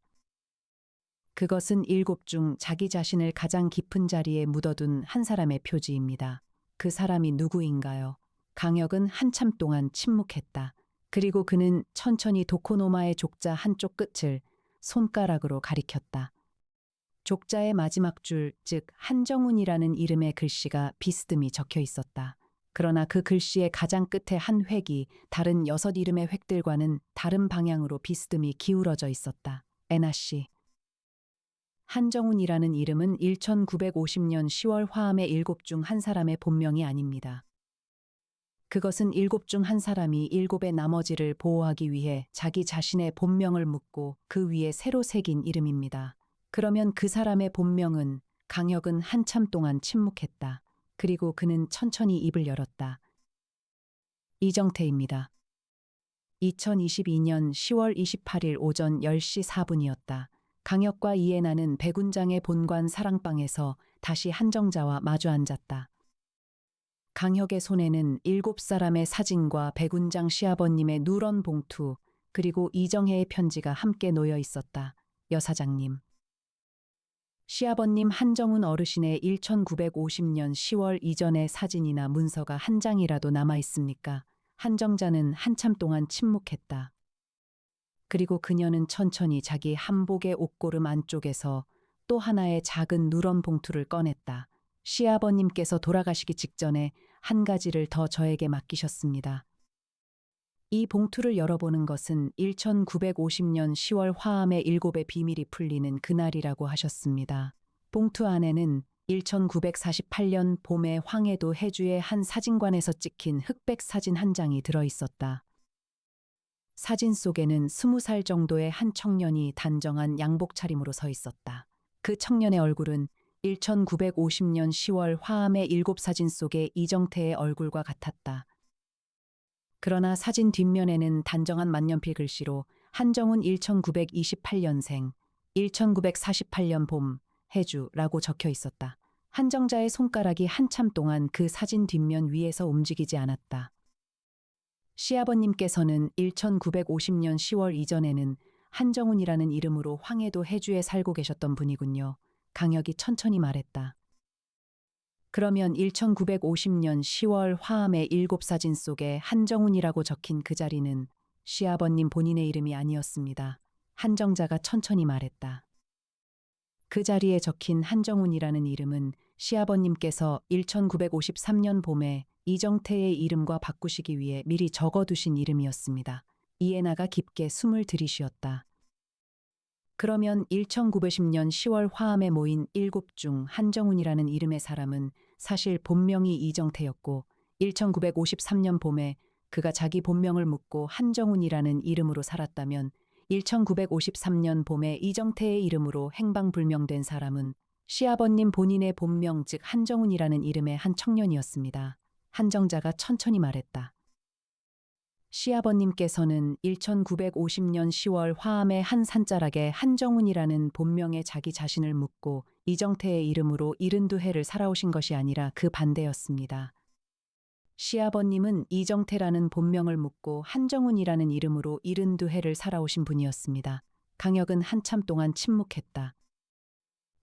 그것은 7 중 자기 자신을 가장 깊은 자리에 묻어둔 한 사람의 표지입니다. 그 사람이 누구인가요? 강혁은 한참 동안 침묵했다. 그리고 그는 천천히 도코노마의 족자 한쪽 끝을 손가락으로 가리켰다. 족자의 마지막 줄, 즉 한정훈이라는 이름의 글씨가 비스듬히 적혀 있었다. 그러나 그 글씨의 가장 끝에 한 획이 다른 6 이름의 획들과는 다른 방향으로 비스듬히 기울어져 있었다. 애나 씨. 한정훈이라는 이름은 1950년 10월 화암의 7 중 한 사람의 본명이 아닙니다. 그것은 7 중 한 사람이 7의 나머지를 보호하기 위해 자기 자신의 본명을 묻고 그 위에 새로 새긴 이름입니다. 그러면 그 사람의 본명은? 강혁은 한참 동안 침묵했다. 그리고 그는 천천히 입을 열었다. 이정태입니다. 2022년 10월 28일 오전 10시 4분이었다. 강혁과 이해나는 백운장의 본관 사랑방에서 다시 한정자와 마주 앉았다. 강혁의 손에는 7사람의 사진과 백운장 시아버님의 누런 봉투, 그리고 이정혜의 편지가 함께 놓여 있었다. 여사장님. 시아버님 한정훈 어르신의 1950년 10월 이전의 사진이나 문서가 한 장이라도 남아 있습니까? 한정자는 한참 동안 침묵했다. 그리고 그녀는 천천히 자기 한복의 옷고름 안쪽에서 또 하나의 작은 누런 봉투를 꺼냈다. 시아버님께서 돌아가시기 직전에 한 가지를 더 저에게 맡기셨습니다. 이 봉투를 열어보는 것은 1950년 10월 화암의 7의 비밀이 풀리는 그날이라고 하셨습니다. 봉투 안에는 1948년 봄에 황해도 해주의 한 사진관에서 찍힌 흑백 사진 한 장이 들어있었다. 사진 속에는 20살 정도의 한 청년이 단정한 양복 차림으로 서 있었다. 그 청년의 얼굴은 1950년 10월 화암의 7 사진 속의 이정태의 얼굴과 같았다. 그러나 사진 뒷면에는 단정한 만년필 글씨로 한정훈 1928년생, 1948년 봄, 해주라고 적혀 있었다. 한정자의 손가락이 한참 동안 그 사진 뒷면 위에서 움직이지 않았다. 시아버님께서는 1950년 10월 이전에는 한정훈이라는 이름으로 황해도 해주에 살고 계셨던 분이군요. 강혁이 천천히 말했다. 그러면 1950년 10월 화암의 7 사진 속에 한정훈이라고 적힌 그 자리는 시아버님 본인의 이름이 아니었습니다. 한정자가 천천히 말했다. 그 자리에 적힌 한정훈이라는 이름은 시아버님께서 1953년 봄에 이정태의 이름과 바꾸시기 위해 미리 적어두신 이름이었습니다. 이해나가 깊게 숨을 들이쉬었다. 그러면 1950년 10월 화암에 모인 7 중 한정훈이라는 이름의 사람은 사실 본명이 이정태였고 1953년 봄에 그가 자기 본명을 묻고 한정훈이라는 이름으로 살았다면 1953년 봄에 이정태의 이름으로 행방불명된 사람은 시아버님 본인의 본명 즉 한정훈이라는 이름의 한 청년이었습니다. 한정자가 천천히 말했다. 시아버님께서는 1950년 10월 화암의 한 산자락에 한정훈이라는 본명의 자기 자신을 묻고 이정태의 이름으로 72해를 살아오신 것이 아니라 그 반대였습니다. 시아버님은 이정태라는 본명을 묻고 한정훈이라는 이름으로 72해를 살아오신 분이었습니다. 강혁은 한참 동안 침묵했다.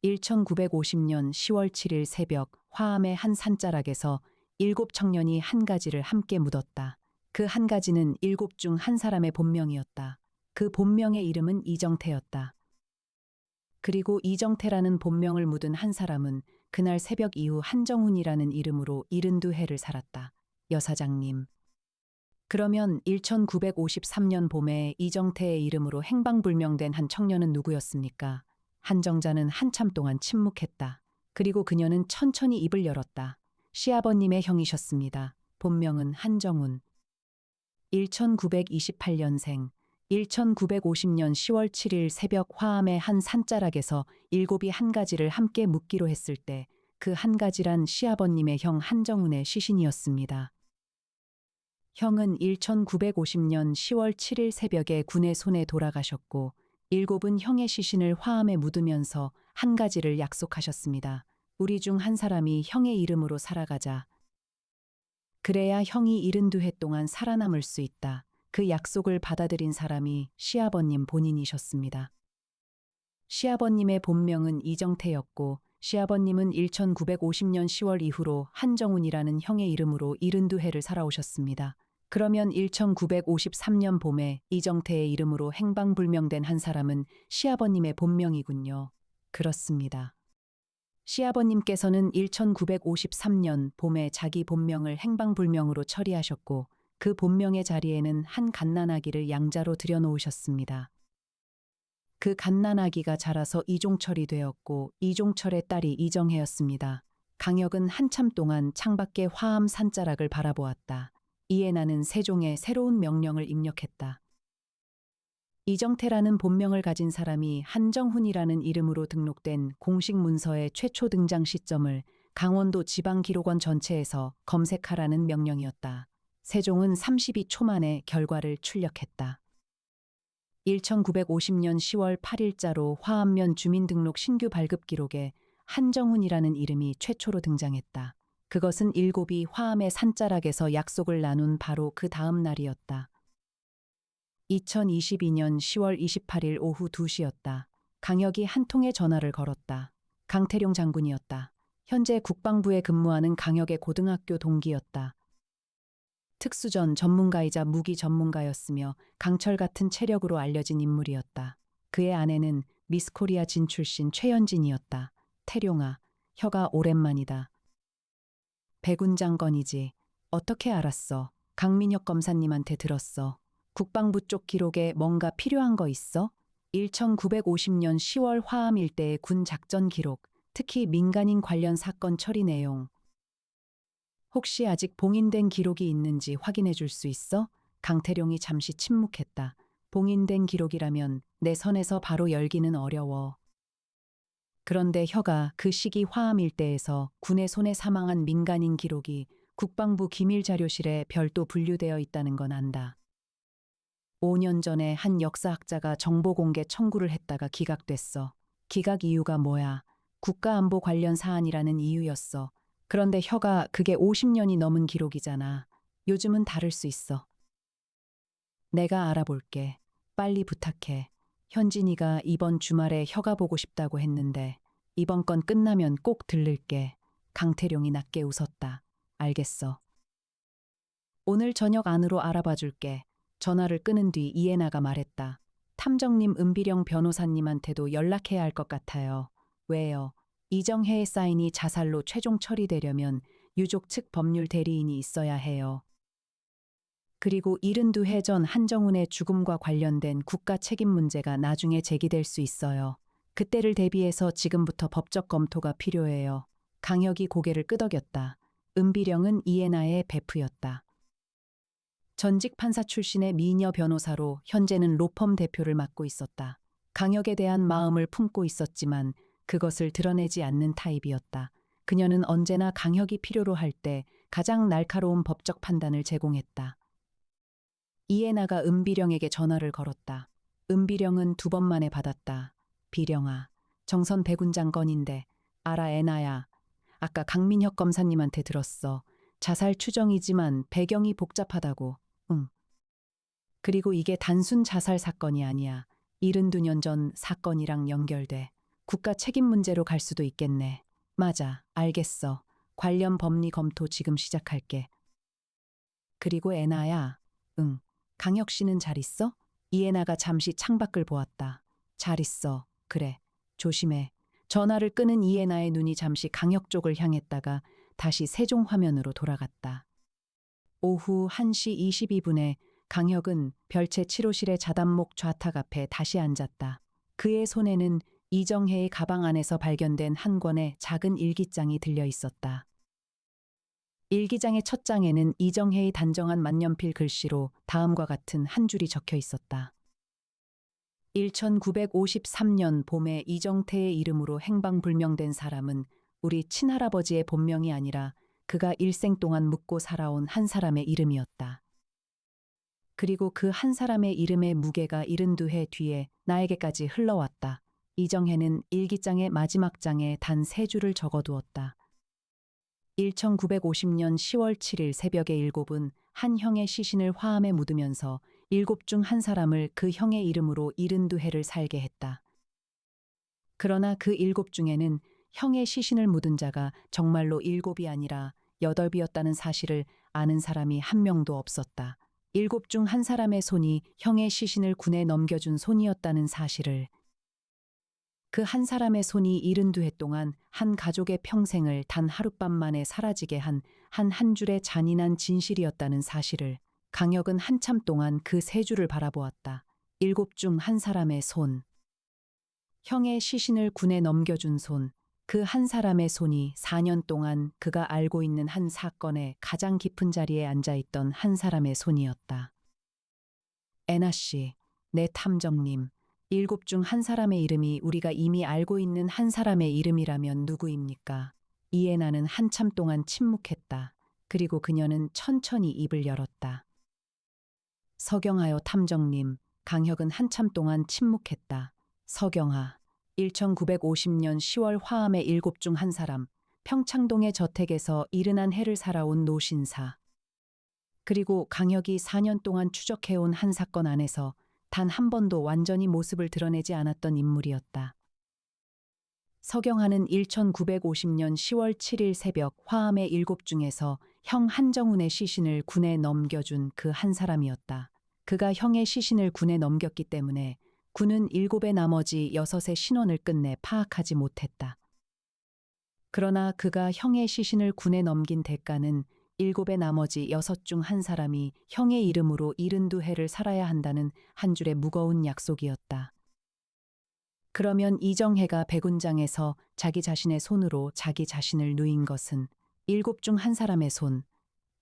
1950년 10월 7일 새벽 화암의 한 산자락에서 7청년이 한 가지를 함께 묻었다. 그 한 가지는 7 중 한 사람의 본명이었다. 그 본명의 이름은 이정태였다. 그리고 이정태라는 본명을 묻은 한 사람은 그날 새벽 이후 한정훈이라는 이름으로 72해를 살았다. 여사장님. 그러면 1953년 봄에 이정태의 이름으로 행방불명된 한 청년은 누구였습니까? 한정자는 한참 동안 침묵했다. 그리고 그녀는 천천히 입을 열었다. 시아버님의 형이셨습니다. 본명은 한정훈. 1928년생. 1950년 10월 7일 새벽 화암의 한 산자락에서 7이 한 가지를 함께 묻기로 했을 때 그 한 가지란 시아버님의 형 한정훈의 시신이었습니다. 형은 1950년 10월 7일 새벽에 군의 손에 돌아가셨고 7은 형의 시신을 화암에 묻으면서 한 가지를 약속하셨습니다. 우리 중 한 사람이 형의 이름으로 살아가자. 그래야 형이 72해 동안 살아남을 수 있다. 그 약속을 받아들인 사람이 시아버님 본인이셨습니다. 시아버님의 본명은 이정태였고 시아버님은 1950년 10월 이후로 한정훈이라는 형의 이름으로 72해를 살아오셨습니다. 그러면 1953년 봄에 이정태의 이름으로 행방불명된 한 사람은 시아버님의 본명이군요. 그렇습니다. 시아버님께서는 1953년 봄에 자기 본명을 행방불명으로 처리하셨고 그 본명의 자리에는 한 갓난아기를 양자로 들여놓으셨습니다. 그 갓난아기가 자라서 이종철이 되었고 이종철의 딸이 이정혜였습니다. 강혁은 한참 동안 창밖의 화암 산자락을 바라보았다. 이에 나는 세종의 새로운 명령을 입력했다. 이정태라는 본명을 가진 사람이 한정훈이라는 이름으로 등록된 공식 문서의 최초 등장 시점을 강원도 지방기록원 전체에서 검색하라는 명령이었다. 세종은 32초 만에 결과를 출력했다. 1950년 10월 8일자로 화암면 주민등록 신규 발급 기록에 한정훈이라는 이름이 최초로 등장했다. 그것은 7이 화암의 산자락에서 약속을 나눈 바로 그 다음 날이었다. 2022년 10월 28일 오후 2시였다. 강혁이 한 통의 전화를 걸었다. 강태룡 장군이었다. 현재 국방부에 근무하는 강혁의 고등학교 동기였다. 특수전 전문가이자 무기 전문가였으며 강철 같은 체력으로 알려진 인물이었다. 그의 아내는 미스코리아 진 출신 최연진이었다. 태룡아, 혀가 오랜만이다. 백운장 건이지. 어떻게 알았어? 강민혁 검사님한테 들었어. 국방부 쪽 기록에 뭔가 필요한 거 있어? 1950년 10월 화암 일대의 군 작전 기록, 특히 민간인 관련 사건 처리 내용. 혹시 아직 봉인된 기록이 있는지 확인해 줄 수 있어? 강태룡이 잠시 침묵했다. 봉인된 기록이라면 내 선에서 바로 열기는 어려워. 그런데 혀가 그 시기 화암 일대에서 군의 손에 사망한 민간인 기록이 국방부 기밀자료실에 별도 분류되어 있다는 건 안다. 5년 전에 한 역사학자가 정보공개 청구를 했다가 기각됐어. 기각 이유가 뭐야? 국가안보 관련 사안이라는 이유였어. 그런데 혀가 그게 50년이 넘은 기록이잖아. 요즘은 다를 수 있어. 내가 알아볼게. 빨리 부탁해. 현진이가 이번 주말에 혀가 보고 싶다고 했는데 이번 건 끝나면 꼭 들를게. 강태룡이 낮게 웃었다. 알겠어. 오늘 저녁 안으로 알아봐 줄게. 전화를 끊은 뒤 이해나가 말했다. 탐정님 은비령 변호사님한테도 연락해야 할 것 같아요. 왜요? 이정혜의 사인이 자살로 최종 처리되려면 유족 측 법률 대리인이 있어야 해요. 그리고 72해 전 한정훈의 죽음과 관련된 국가 책임 문제가 나중에 제기될 수 있어요. 그때를 대비해서 지금부터 법적 검토가 필요해요. 강혁이 고개를 끄덕였다. 은비령은 이해나의 베프였다. 전직 판사 출신의 미녀 변호사로 현재는 로펌 대표를 맡고 있었다. 강혁에 대한 마음을 품고 있었지만 그것을 드러내지 않는 타입이었다. 그녀는 언제나 강혁이 필요로 할 때 가장 날카로운 법적 판단을 제공했다. 이해나가 은비령에게 전화를 걸었다. 은비령은 2번 만에 받았다. 비령아, 정선 배군장 건인데 알아 애나야. 아까 강민혁 검사님한테 들었어. 자살 추정이지만 배경이 복잡하다고. 응. 그리고 이게 단순 자살 사건이 아니야. 72년 전 사건이랑 연결돼. 국가 책임 문제로 갈 수도 있겠네. 맞아, 알겠어. 관련 법리 검토 지금 시작할게. 그리고 애나야. 응. 강혁 씨는 잘 있어? 이애나가 잠시 창밖을 보았다. 잘 있어. 그래. 조심해. 전화를 끄는 이애나의 눈이 잠시 강혁 쪽을 향했다가 다시 세종 화면으로 돌아갔다. 오후 1시 22분에 강혁은 별채 7호실의 자단목 좌탁 앞에 다시 앉았다. 그의 손에는 이정혜의 가방 안에서 발견된 한 권의 작은 일기장이 들려 있었다. 일기장의 첫 장에는 이정혜의 단정한 만년필 글씨로 다음과 같은 한 줄이 적혀 있었다. 1953년 봄에 이정태의 이름으로 행방불명된 사람은 우리 친할아버지의 본명이 아니라 그가 일생 동안 묻고 살아온 한 사람의 이름이었다. 그리고 그 한 사람의 이름의 무게가 72해 뒤에 나에게까지 흘러왔다. 이정혜는 일기장의 마지막 장에 단 3줄을 적어두었다. 1950년 10월 7일 새벽에 7은 한 형의 시신을 화암에 묻으면서 7 중 한 사람을 그 형의 이름으로 72해를 살게 했다. 그러나 그 7 중에는 형의 시신을 묻은 자가 정말로 7이 아니라 8이었다는 사실을 아는 사람이 한 명도 없었다. 7 중 한 사람의 손이 형의 시신을 군에 넘겨준 손이었다는 사실을, 그 한 사람의 손이 72해 동안 한 가족의 평생을 단 하룻밤 만에 사라지게 한 한 줄의 잔인한 진실이었다는 사실을, 강혁은 한참 동안 그 3줄을 바라보았다. 7 중 한 사람의 손. 형의 시신을 군에 넘겨준 손. 그 한 사람의 손이 4년 동안 그가 알고 있는 한 사건의 가장 깊은 자리에 앉아있던 한 사람의 손이었다. 애나 씨, 내 탐정님. 7 중 한 사람의 이름이 우리가 이미 알고 있는 한 사람의 이름이라면 누구입니까? 이애나는 한참 동안 침묵했다. 그리고 그녀는 천천히 입을 열었다. 서경하여 탐정님. 강혁은 한참 동안 침묵했다. 서경하. 1950년 10월 화암의 7 중 한 사람. 평창동의 저택에서 이른한 해를 살아온 노신사. 그리고 강혁이 4년 동안 추적해온 한 사건 안에서 단 한 번도 완전히 모습을 드러내지 않았던 인물이었다. 서경하는 1950년 10월 7일 새벽 화암의 7 중에서 형 한정훈의 시신을 군에 넘겨준 그 한 사람이었다. 그가 형의 시신을 군에 넘겼기 때문에 군은 7의 나머지 6의 신원을 끝내 파악하지 못했다. 그러나 그가 형의 시신을 군에 넘긴 대가는 7의 나머지 6 중 한 사람이 형의 이름으로 72해를 살아야 한다는 한 줄의 무거운 약속이었다. 그러면 이정혜가 배군장에서 자기 자신의 손으로 자기 자신을 누인 것은 7 중 한 사람의 손,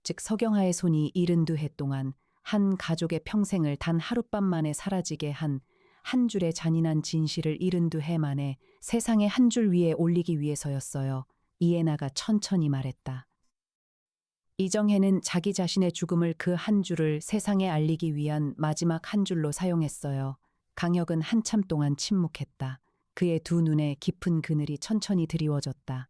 즉 서경하의 손이 72해 동안 한 가족의 평생을 단 하룻밤 만에 사라지게 한 줄의 잔인한 진실을 72해 만에 세상의 한 줄 위에 올리기 위해서였어요. 이애나가 천천히 말했다. 이정혜는 자기 자신의 죽음을 그 한 줄을 세상에 알리기 위한 마지막 한 줄로 사용했어요. 강혁은 한참 동안 침묵했다. 그의 2 눈에 깊은 그늘이 천천히 드리워졌다.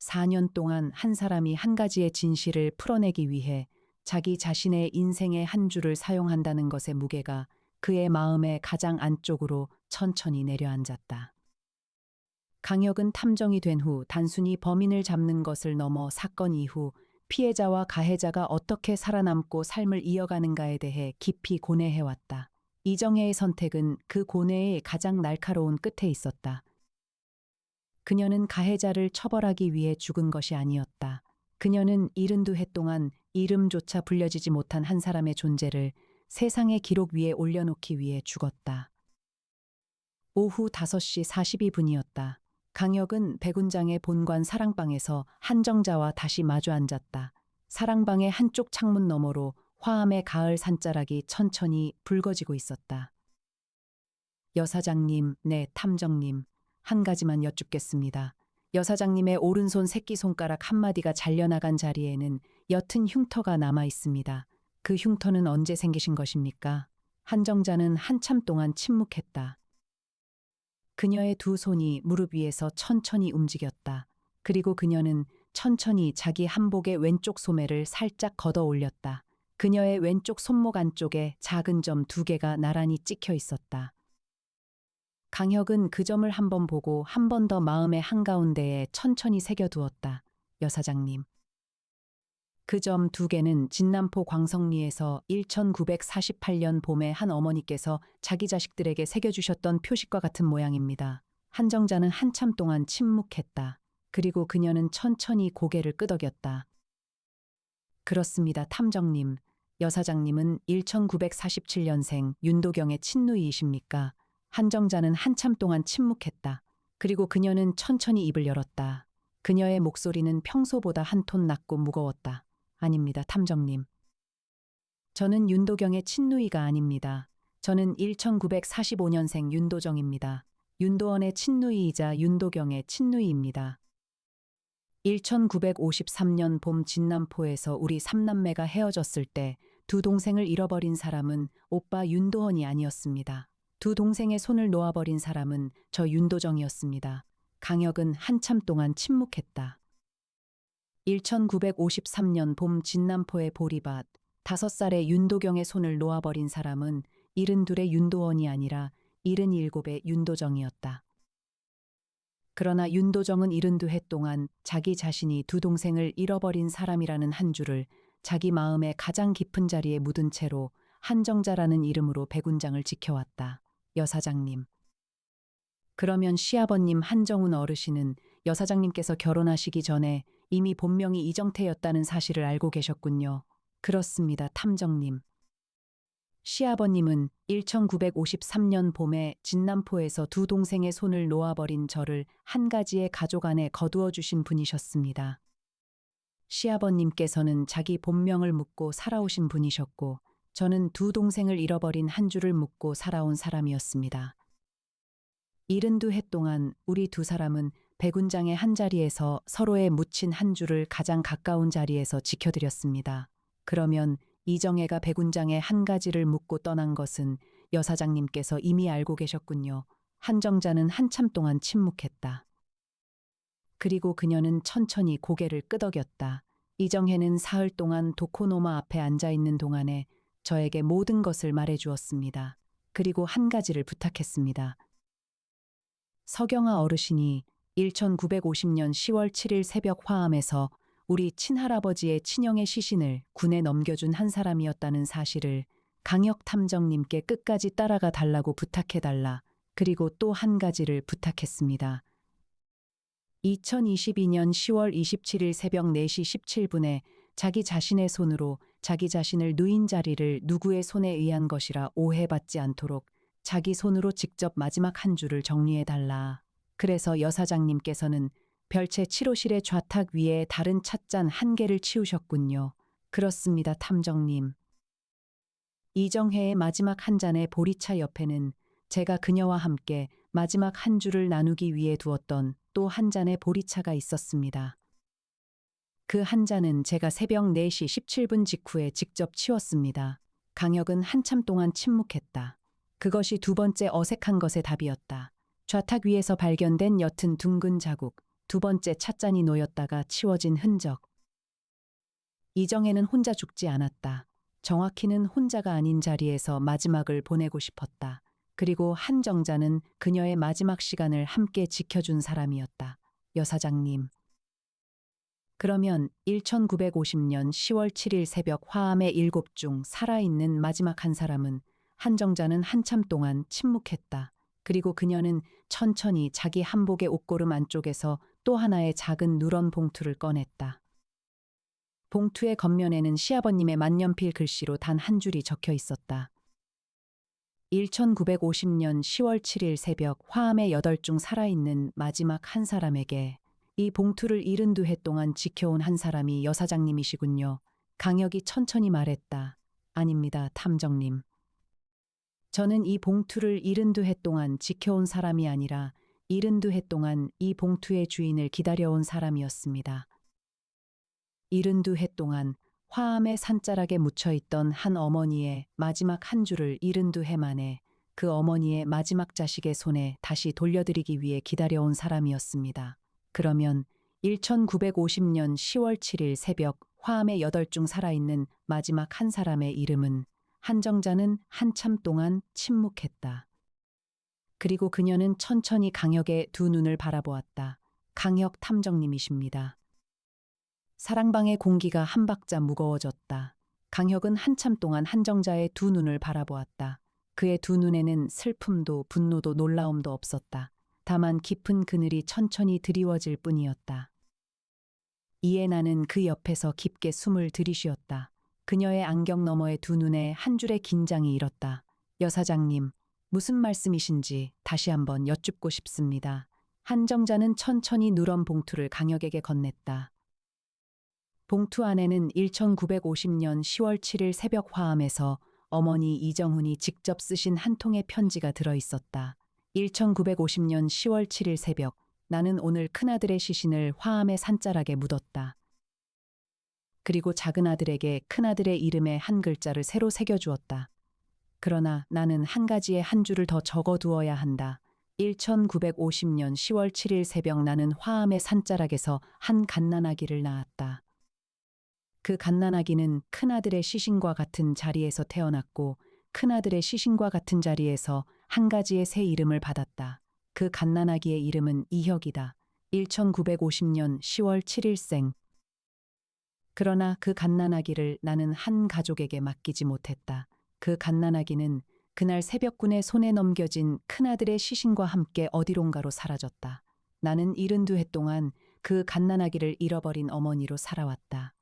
4년 동안 한 사람이 한 가지의 진실을 풀어내기 위해 자기 자신의 인생의 한 줄을 사용한다는 것의 무게가 그의 마음의 가장 안쪽으로 천천히 내려앉았다. 강혁은 탐정이 된 후 단순히 범인을 잡는 것을 넘어 사건 이후 피해자와 가해자가 어떻게 살아남고 삶을 이어가는가에 대해 깊이 고뇌해왔다. 이정혜의 선택은 그 고뇌의 가장 날카로운 끝에 있었다. 그녀는 가해자를 처벌하기 위해 죽은 것이 아니었다. 그녀는 72해 동안 이름조차 불려지지 못한 한 사람의 존재를 세상의 기록 위에 올려놓기 위해 죽었다. 오후 5시 42분이었다. 강혁은 배군장의 본관 사랑방에서 한정자와 다시 마주 앉았다. 사랑방의 한쪽 창문 너머로 화암의 가을 산자락이 천천히 붉어지고 있었다. 여사장님, 네, 탐정님. 한 가지만 여쭙겠습니다. 여사장님의 오른손 새끼손가락 한마디가 잘려나간 자리에는 옅은 흉터가 남아 있습니다. 그 흉터는 언제 생기신 것입니까? 한정자는 한참 동안 침묵했다. 그녀의 두 손이 무릎 위에서 천천히 움직였다. 그리고 그녀는 천천히 자기 한복의 왼쪽 소매를 살짝 걷어 올렸다. 그녀의 왼쪽 손목 안쪽에 작은 점 두 개가 나란히 찍혀 있었다. 강혁은 그 점을 한 번 보고 한 번 더 마음의 한가운데에 천천히 새겨두었다. 여사장님. 그 점 두 개는 진남포 광성리에서 1948년 봄에 한 어머니께서 자기 자식들에게 새겨주셨던 표식과 같은 모양입니다. 한정자는 한참 동안 침묵했다. 그리고 그녀는 천천히 고개를 끄덕였다. 그렇습니다, 탐정님. 여사장님은 1947년생 윤도경의 친누이이십니까? 한정자는 한참 동안 침묵했다. 그리고 그녀는 천천히 입을 열었다. 그녀의 목소리는 평소보다 한 톤 낮고 무거웠다. 아닙니다, 탐정님. 저는 윤도경의 친누이가 아닙니다. 저는 1945년생 윤도정입니다. 윤도원의 친누이이자 윤도경의 친누이입니다. 1953년 봄 진남포에서 우리 삼남매가 헤어졌을 때 두 동생을 잃어버린 사람은 오빠 윤도원이 아니었습니다. 두 동생의 손을 놓아버린 사람은 저 윤도정이었습니다. 강혁은 한참 동안 침묵했다. 1953년 봄 진남포의 보리밭, 5살의 윤도경의 손을 놓아버린 사람은 72의 윤도원이 아니라 77의 윤도정이었다. 그러나 윤도정은 72해 동안 자기 자신이 두 동생을 잃어버린 사람이라는 한 줄을 자기 마음의 가장 깊은 자리에 묻은 채로 한정자라는 이름으로 백운장을 지켜왔다. 여사장님. 그러면 시아버님 한정훈 어르신은 여사장님께서 결혼하시기 전에 이미 본명이 이정태였다는 사실을 알고 계셨군요. 그렇습니다, 탐정님. 시아버님은 1953년 봄에 진남포에서 두 동생의 손을 놓아버린 저를 한 가지의 가족 안에 거두어 주신 분이셨습니다. 시아버님께서는 자기 본명을 묻고 살아오신 분이셨고, 저는 두 동생을 잃어버린 한 줄을 묻고 살아온 사람이었습니다. 72해 동안 우리 두 사람은 백운장의 한 자리에서 서로의 묻힌 한 줄을 가장 가까운 자리에서 지켜드렸습니다. 그러면 이정혜가 백운장의 한 가지를 묻고 떠난 것은 여사장님께서 이미 알고 계셨군요. 한정자는 한참 동안 침묵했다. 그리고 그녀는 천천히 고개를 끄덕였다. 이정혜는 사흘 동안 도코노마 앞에 앉아있는 동안에 저에게 모든 것을 말해주었습니다. 그리고 한 가지를 부탁했습니다. 서경아 어르신이 1950년 10월 7일 새벽 화암에서 우리 친할아버지의 친형의 시신을 군에 넘겨준 한 사람이었다는 사실을 강혁 탐정님께 끝까지 따라가 달라고 부탁해달라. 그리고 또 한 가지를 부탁했습니다. 2022년 10월 27일 새벽 4시 17분에 자기 자신의 손으로 자기 자신을 누인 자리를 누구의 손에 의한 것이라 오해받지 않도록 자기 손으로 직접 마지막 한 줄을 정리해달라. 그래서 여사장님께서는 별채 7호실의 좌탁 위에 다른 찻잔 한 개를 치우셨군요. 그렇습니다, 탐정님. 이정혜의 마지막 한 잔의 보리차 옆에는 제가 그녀와 함께 마지막 한 줄을 나누기 위해 두었던 또 한 잔의 보리차가 있었습니다. 그 한 잔은 제가 새벽 4시 17분 직후에 직접 치웠습니다. 강혁은 한참 동안 침묵했다. 그것이 두 번째 어색한 것의 답이었다. 좌탁 위에서 발견된 옅은 둥근 자국, 두 번째 찻잔이 놓였다가 치워진 흔적. 이정혜는 혼자 죽지 않았다. 정확히는 혼자가 아닌 자리에서 마지막을 보내고 싶었다. 그리고 한정자는 그녀의 마지막 시간을 함께 지켜준 사람이었다. 여사장님. 그러면 1950년 10월 7일 새벽 화암의 7 중 살아있는 마지막 한 사람은 한정자는 한참 동안 침묵했다. 그리고 그녀는 천천히 자기 한복의 옷고름 안쪽에서 또 하나의 작은 누런 봉투를 꺼냈다. 봉투의 겉면에는 시아버님의 만년필 글씨로 단 한 줄이 적혀 있었다. 1950년 10월 7일 새벽 화암의 8 중 살아있는 마지막 한 사람에게 이 봉투를 72해 동안 지켜온 한 사람이 여사장님이시군요. 강혁이 천천히 말했다. 아닙니다, 탐정님. 저는 이 봉투를 72해 동안 지켜온 사람이 아니라 72해 동안 이 봉투의 주인을 기다려온 사람이었습니다. 72해 동안 화암의 산자락에 묻혀있던 한 어머니의 마지막 한 줄을 72해 만에 그 어머니의 마지막 자식의 손에 다시 돌려드리기 위해 기다려온 사람이었습니다. 그러면 1950년 10월 7일 새벽 화암의 8중 살아있는 마지막 한 사람의 이름은 한정자는 한참 동안 침묵했다. 그리고 그녀는 천천히 강혁의 두 눈을 바라보았다. 강혁 탐정님이십니다. 사랑방의 공기가 한 박자 무거워졌다. 강혁은 한참 동안 한정자의 두 눈을 바라보았다. 그의 두 눈에는 슬픔도 분노도 놀라움도 없었다. 다만 깊은 그늘이 천천히 드리워질 뿐이었다. 이에 나는 그 옆에서 깊게 숨을 들이쉬었다. 그녀의 안경 너머의 두 눈에 한 줄의 긴장이 일었다. 여사장님, 무슨 말씀이신지 다시 한번 여쭙고 싶습니다. 한정자는 천천히 누런 봉투를 강혁에게 건넸다. 봉투 안에는 1950년 10월 7일 새벽 화암에서 어머니 이정훈이 직접 쓰신 한 통의 편지가 들어있었다. 1950년 10월 7일 새벽, 나는 오늘 큰아들의 시신을 화암의 산자락에 묻었다. 그리고 작은 아들에게 큰아들의 이름에 한 글자를 새로 새겨주었다. 그러나 나는 한 가지의 한 줄을 더 적어두어야 한다. 1950년 10월 7일 새벽 나는 화암의 산자락에서 한 갓난아기를 낳았다. 그 갓난아기는 큰아들의 시신과 같은 자리에서 태어났고 큰아들의 시신과 같은 자리에서 한 가지의 새 이름을 받았다. 그 갓난아기의 이름은 이혁이다. 1950년 10월 7일생. 그러나 그 갓난아기를 나는 한 가족에게 맡기지 못했다. 그 갓난아기는 그날 새벽군의 손에 넘겨진 큰아들의 시신과 함께 어디론가로 사라졌다. 나는 72해 동안 그 갓난아기를 잃어버린 어머니로 살아왔다.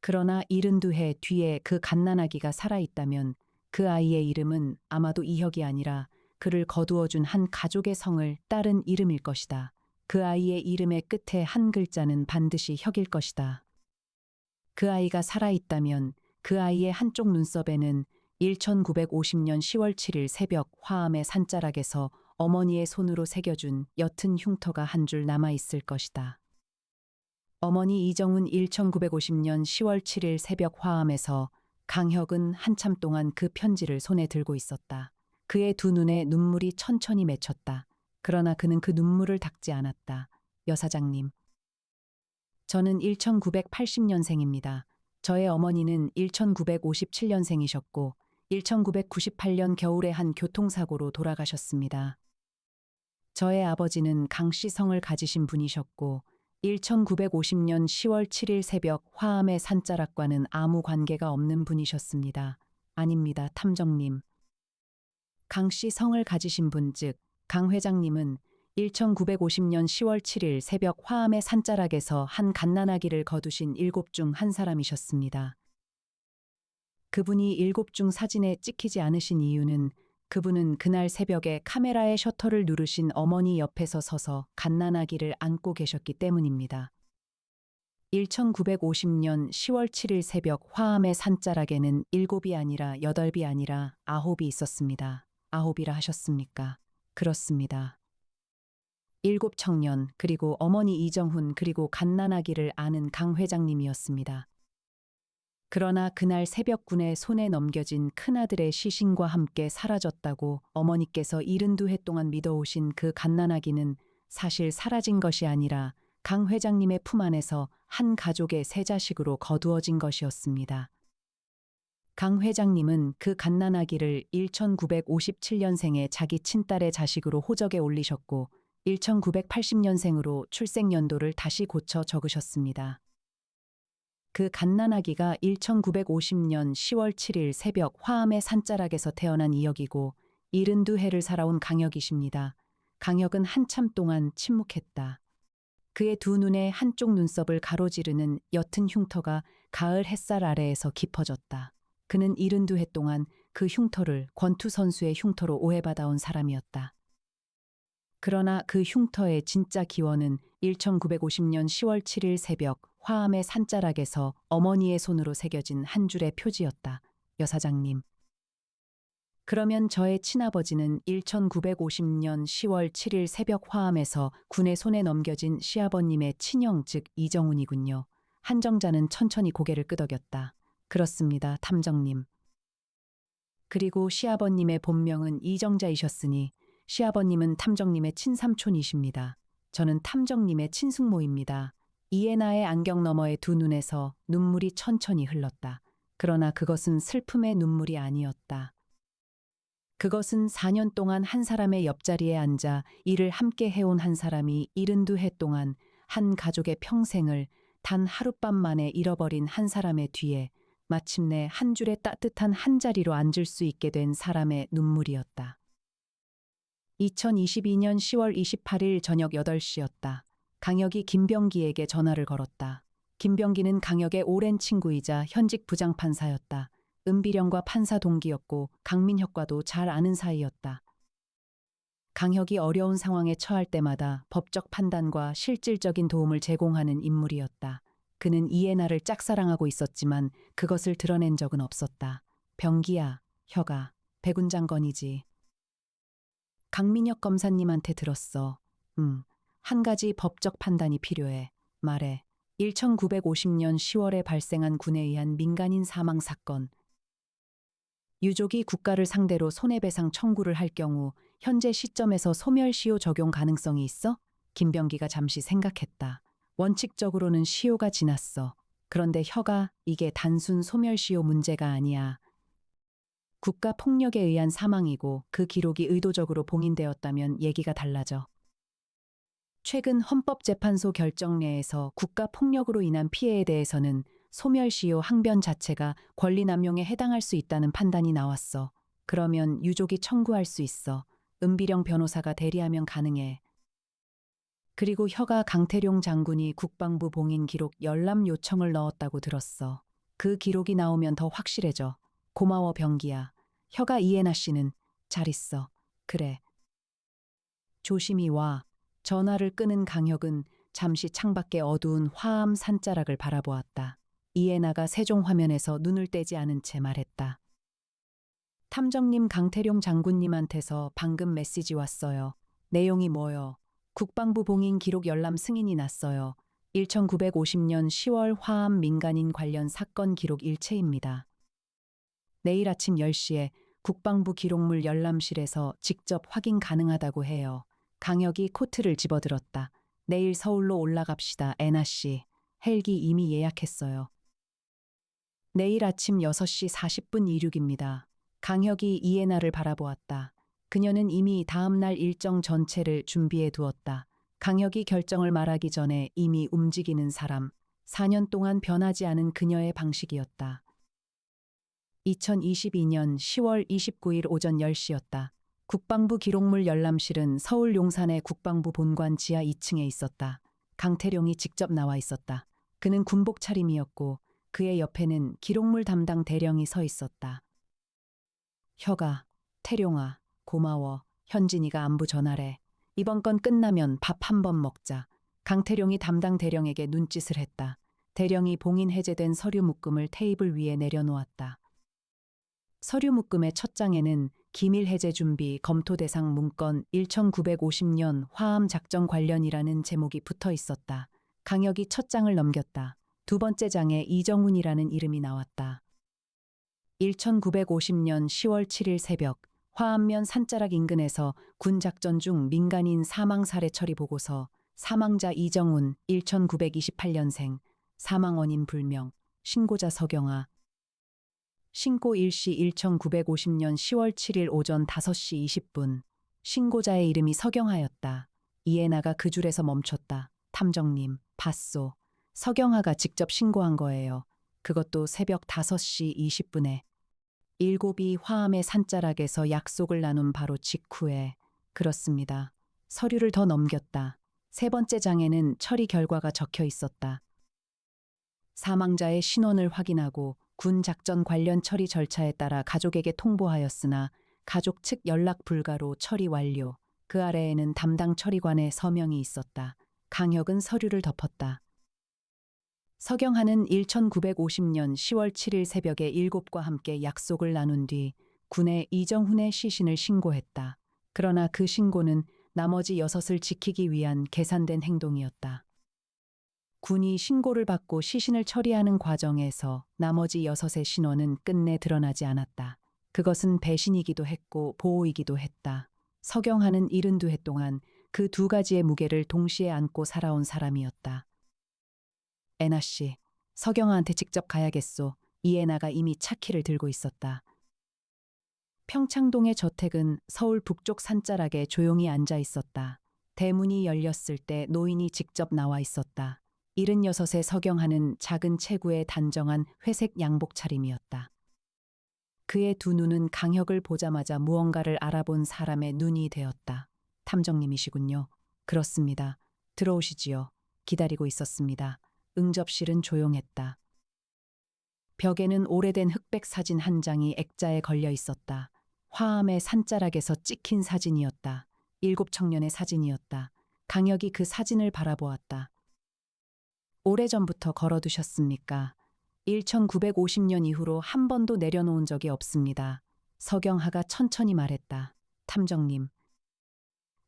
그러나 72해 뒤에 그 갓난아기가 살아있다면 그 아이의 이름은 아마도 이혁이 아니라 그를 거두어준 한 가족의 성을 따른 이름일 것이다. 그 아이의 이름의 끝에 한 글자는 반드시 혁일 것이다. 그 아이가 살아있다면 그 아이의 한쪽 눈썹에는 1950년 10월 7일 새벽 화암의 산자락에서 어머니의 손으로 새겨준 옅은 흉터가 한 줄 남아있을 것이다. 어머니 이정훈 1950년 10월 7일 새벽 화암에서 강혁은 한참 동안 그 편지를 손에 들고 있었다. 그의 두 눈에 눈물이 천천히 맺혔다. 그러나 그는 그 눈물을 닦지 않았다. 여사장님. 저는 1980년생입니다. 저의 어머니는 1957년생이셨고 1998년 겨울에 한 교통사고로 돌아가셨습니다. 저의 아버지는 강씨 성을 가지신 분이셨고 1950년 10월 7일 새벽 화암의 산자락과는 아무 관계가 없는 분이셨습니다. 아닙니다, 탐정님. 강씨 성을 가지신 분 즉 강 회장님은 1950년 10월 7일 새벽 화암의 산자락에서 한 갓난아기를 거두신 7 중 한 사람이셨습니다. 그분이 7 중 사진에 찍히지 않으신 이유는 그분은 그날 새벽에 카메라의 셔터를 누르신 어머니 옆에서 서서 갓난아기를 안고 계셨기 때문입니다. 1950년 10월 7일 새벽 화암의 산자락에는 7이 아니라 8이 아니라 9이 있었습니다. 9이라 하셨습니까? 그렇습니다. 7 청년 그리고 어머니 이정훈 그리고 갓난아기를 아는 강 회장님이었습니다. 그러나 그날 새벽군의 손에 넘겨진 큰아들의 시신과 함께 사라졌다고 어머니께서 72해 동안 믿어오신 그 갓난아기는 사실 사라진 것이 아니라 강 회장님의 품 안에서 한 가족의 새 자식으로 거두어진 것이었습니다. 강 회장님은 그 갓난아기를 1957년생의 자기 친딸의 자식으로 호적에 올리셨고 1980년생으로 출생연도를 다시 고쳐 적으셨습니다. 그 갓난아기가 1950년 10월 7일 새벽 화암의 산자락에서 태어난 이혁이고 72해를 살아온 강혁이십니다. 강혁은 한참 동안 침묵했다. 그의 두 눈에 한쪽 눈썹을 가로지르는 옅은 흉터가 가을 햇살 아래에서 깊어졌다. 그는 72해 동안 그 흉터를 권투 선수의 흉터로 오해받아온 사람이었다. 그러나 그 흉터의 진짜 기원은 1950년 10월 7일 새벽 화암의 산자락에서 어머니의 손으로 새겨진 한 줄의 표지였다. 여사장님. 그러면 저의 친아버지는 1950년 10월 7일 새벽 화암에서 군의 손에 넘겨진 시아버님의 친형 즉 이정훈이군요. 한정자는 천천히 고개를 끄덕였다. 그렇습니다, 탐정님. 그리고 시아버님의 본명은 이정자이셨으니 시아버님은 탐정님의 친삼촌이십니다. 저는 탐정님의 친숙모입니다. 이에나의 안경 너머의 두 눈에서 눈물이 천천히 흘렀다. 그러나 그것은 슬픔의 눈물이 아니었다. 그것은 4년 동안 한 사람의 옆자리에 앉아 일을 함께 해온 한 사람이 72해 동안 한 가족의 평생을 단 하룻밤 만에 잃어버린 한 사람의 뒤에 마침내 한 줄의 따뜻한 한 자리로 앉을 수 있게 된 사람의 눈물이었다. 2022년 10월 28일 저녁 8시였다. 강혁이 김병기에게 전화를 걸었다. 김병기는 강혁의 오랜 친구이자 현직 부장판사였다. 은비령과 판사 동기였고 강민혁과도 잘 아는 사이였다. 강혁이 어려운 상황에 처할 때마다 법적 판단과 실질적인 도움을 제공하는 인물이었다. 그는 이해나를 짝사랑하고 있었지만 그것을 드러낸 적은 없었다. 병기야, 혁아, 백운장건이지. 강민혁 검사님한테 들었어. 한 가지 법적 판단이 필요해. 말해. 1950년 10월에 발생한 군에 의한 민간인 사망 사건. 유족이 국가를 상대로 손해배상 청구를 할 경우 현재 시점에서 소멸시효 적용 가능성이 있어? 김병기가 잠시 생각했다. 원칙적으로는 시효가 지났어. 그런데 혁아, 이게 단순 소멸시효 문제가 아니야. 국가 폭력에 의한 사망이고 그 기록이 의도적으로 봉인되었다면 얘기가 달라져. 최근 헌법재판소 결정 내에서 국가 폭력으로 인한 피해에 대해서는 소멸시효 항변 자체가 권리남용에 해당할 수 있다는 판단이 나왔어. 그러면 유족이 청구할 수 있어. 은비령 변호사가 대리하면 가능해. 그리고 혁아 강태룡 장군이 국방부 봉인 기록 열람 요청을 넣었다고 들었어. 그 기록이 나오면 더 확실해져. 고마워 병기야. 혁아 이해나 씨는 잘 있어. 그래. 조심히 와. 전화를 끄는 강혁은 잠시 창밖의 어두운 화암 산자락을 바라보았다. 이해나가 세종 화면에서 눈을 떼지 않은 채 말했다. 탐정님 강태룡 장군님한테서 방금 메시지 왔어요. 내용이 뭐요? 국방부 봉인 기록 열람 승인이 났어요. 1950년 10월 화암 민간인 관련 사건 기록 일체입니다. 내일 아침 10시에 국방부 기록물 열람실에서 직접 확인 가능하다고 해요. 강혁이 코트를 집어들었다. 내일 서울로 올라갑시다, 애나 씨. 헬기 이미 예약했어요. 내일 아침 6시 40분 이륙입니다. 강혁이 이해나를 바라보았다. 그녀는 이미 다음 날 일정 전체를 준비해 두었다. 강혁이 결정을 말하기 전에 이미 움직이는 사람, 4년 동안 변하지 않은 그녀의 방식이었다. 2022년 10월 29일 오전 10시였다. 국방부 기록물 열람실은 서울 용산의 국방부 본관 지하 2층에 있었다. 강태룡이 직접 나와 있었다. 그는 군복 차림이었고 그의 옆에는 기록물 담당 대령이 서 있었다. 혁아, 태룡아, 고마워. 현진이가 안부 전하래. 이번 건 끝나면 밥 한 번 먹자. 강태룡이 담당 대령에게 눈짓을 했다. 대령이 봉인 해제된 서류 묶음을 테이블 위에 내려놓았다. 서류 묶음의 첫 장에는 기밀 해제 준비 검토 대상 문건 1950년 화암 작전 관련이라는 제목이 붙어 있었다. 강혁이 첫 장을 넘겼다. 두 번째 장에 이정훈이라는 이름이 나왔다. 1950년 10월 7일 새벽 화암면 산자락 인근에서 군 작전 중 민간인 사망 사례 처리 보고서 사망자 이정훈 1928년생 사망 원인 불명 신고자 서경아 신고 일시 1950년 10월 7일 오전 5시 20분 신고자의 이름이 서경하였다. 이해나가 그 줄에서 멈췄다. 탐정님, 봤소. 서경하가 직접 신고한 거예요. 그것도 새벽 5시 20분에. 일곱이 화암의 산자락에서 약속을 나눈 바로 직후에. 그렇습니다. 서류를 더 넘겼다. 세 번째 장에는 처리 결과가 적혀 있었다. 사망자의 신원을 확인하고 군 작전 관련 처리 절차에 따라 가족에게 통보하였으나 가족 측 연락 불가로 처리 완료. 그 아래에는 담당 처리관의 서명이 있었다. 강혁은 서류를 덮었다. 서경하는 1950년 10월 7일 새벽에 7과 함께 약속을 나눈 뒤 군에 이정훈의 시신을 신고했다. 그러나 그 신고는 나머지 6을 지키기 위한 계산된 행동이었다. 군이 신고를 받고 시신을 처리하는 과정에서 나머지 6의 신원은 끝내 드러나지 않았다. 그것은 배신이기도 했고 보호이기도 했다. 서경하는 72해 동안 그 두 가지의 무게를 동시에 안고 살아온 사람이었다. 애나 씨, 서경아한테 직접 가야겠소. 이애나가 이미 차키를 들고 있었다. 평창동의 저택은 서울 북쪽 산자락에 조용히 앉아 있었다. 대문이 열렸을 때 노인이 직접 나와 있었다. 76의 서경하는 작은 체구에 단정한 회색 양복 차림이었다. 그의 두 눈은 강혁을 보자마자 무언가를 알아본 사람의 눈이 되었다. 탐정님이시군요. 그렇습니다. 들어오시지요. 기다리고 있었습니다. 응접실은 조용했다. 벽에는 오래된 흑백 사진 한 장이 액자에 걸려 있었다. 화암의 산자락에서 찍힌 사진이었다. 7청년의 사진이었다. 강혁이 그 사진을 바라보았다. 오래전부터 걸어두셨습니까? 1950년 이후로 한 번도 내려놓은 적이 없습니다. 서경하가 천천히 말했다. 탐정님,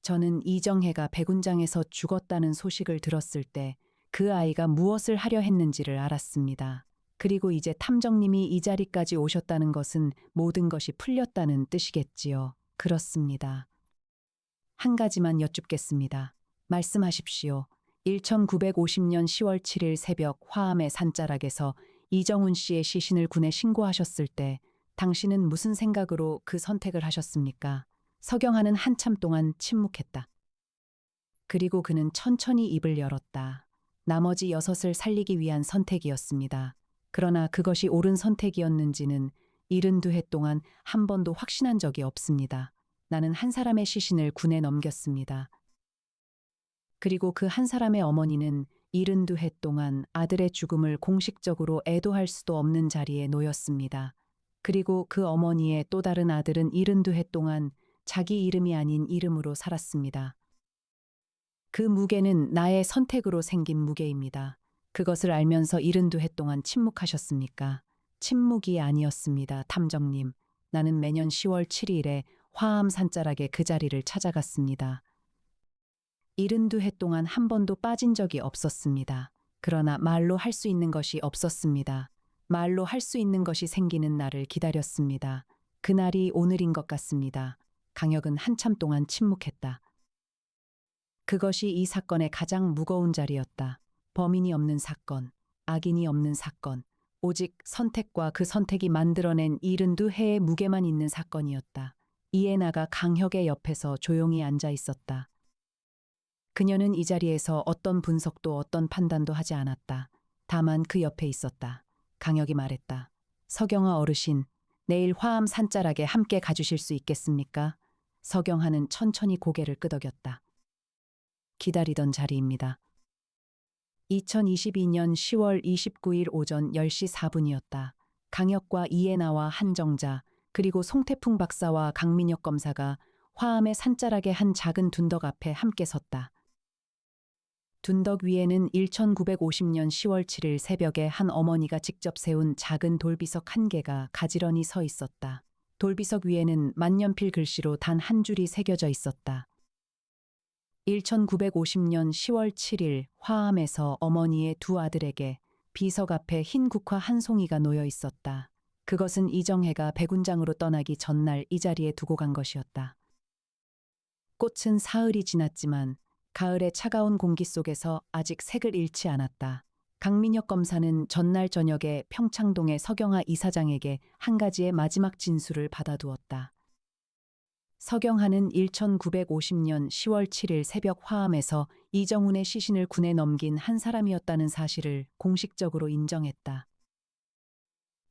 저는 이정혜가 백운장에서 죽었다는 소식을 들었을 때 그 아이가 무엇을 하려 했는지를 알았습니다. 그리고 이제 탐정님이 이 자리까지 오셨다는 것은 모든 것이 풀렸다는 뜻이겠지요. 그렇습니다. 한 가지만 여쭙겠습니다. 말씀하십시오. 1950년 10월 7일 새벽 화암의 산자락에서 이정훈 씨의 시신을 군에 신고하셨을 때 당신은 무슨 생각으로 그 선택을 하셨습니까? 서경하는 한참 동안 침묵했다. 그리고 그는 천천히 입을 열었다. 나머지 6을 살리기 위한 선택이었습니다. 그러나 그것이 옳은 선택이었는지는 72해 동안 한 번도 확신한 적이 없습니다. 나는 한 사람의 시신을 군에 넘겼습니다. 그리고 그 한 사람의 어머니는 72해 동안 아들의 죽음을 공식적으로 애도할 수도 없는 자리에 놓였습니다. 그리고 그 어머니의 또 다른 아들은 72해 동안 자기 이름이 아닌 이름으로 살았습니다. 그 무게는 나의 선택으로 생긴 무게입니다. 그것을 알면서 72해 동안 침묵하셨습니까? 침묵이 아니었습니다, 탐정님. 나는 매년 10월 7일에 화암 산자락에 그 자리를 찾아갔습니다. 72해 동안 한 번도 빠진 적이 없었습니다. 그러나 말로 할 수 있는 것이 없었습니다. 말로 할 수 있는 것이 생기는 날을 기다렸습니다. 그날이 오늘인 것 같습니다. 강혁은 한참 동안 침묵했다. 그것이 이 사건의 가장 무거운 자리였다. 범인이 없는 사건, 악인이 없는 사건, 오직 선택과 그 선택이 만들어낸 72해의 무게만 있는 사건이었다. 이애나가 강혁의 옆에서 조용히 앉아 있었다. 그녀는 이 자리에서 어떤 분석도 어떤 판단도 하지 않았다. 다만 그 옆에 있었다. 강혁이 말했다. 서경아 어르신, 내일 화암 산자락에 함께 가주실 수 있겠습니까? 서경하는 천천히 고개를 끄덕였다. 기다리던 자리입니다. 2022년 10월 29일 오전 10시 4분이었다. 강혁과 이애나와 한정자, 그리고 송태풍 박사와 강민혁 검사가 화암의 산자락의 한 작은 둔덕 앞에 함께 섰다. 둔덕 위에는 1950년 10월 7일 새벽에 한 어머니가 직접 세운 작은 돌비석 한 개가 가지런히 서 있었다. 돌비석 위에는 만년필 글씨로 단 한 줄이 새겨져 있었다. 1950년 10월 7일 화암에서 어머니의 두 아들에게 비석 앞에 흰 국화 한 송이가 놓여 있었다. 그것은 이정혜가 백운장으로 떠나기 전날 이 자리에 두고 간 것이었다. 꽃은 사흘이 지났지만 가을의 차가운 공기 속에서 아직 색을 잃지 않았다. 강민혁 검사는 전날 저녁에 평창동의 서경아 이사장에게 한 가지의 마지막 진술을 받아두었다. 서경하는 1950년 10월 7일 새벽 화암에서 이정훈의 시신을 군에 넘긴 한 사람이었다는 사실을 공식적으로 인정했다.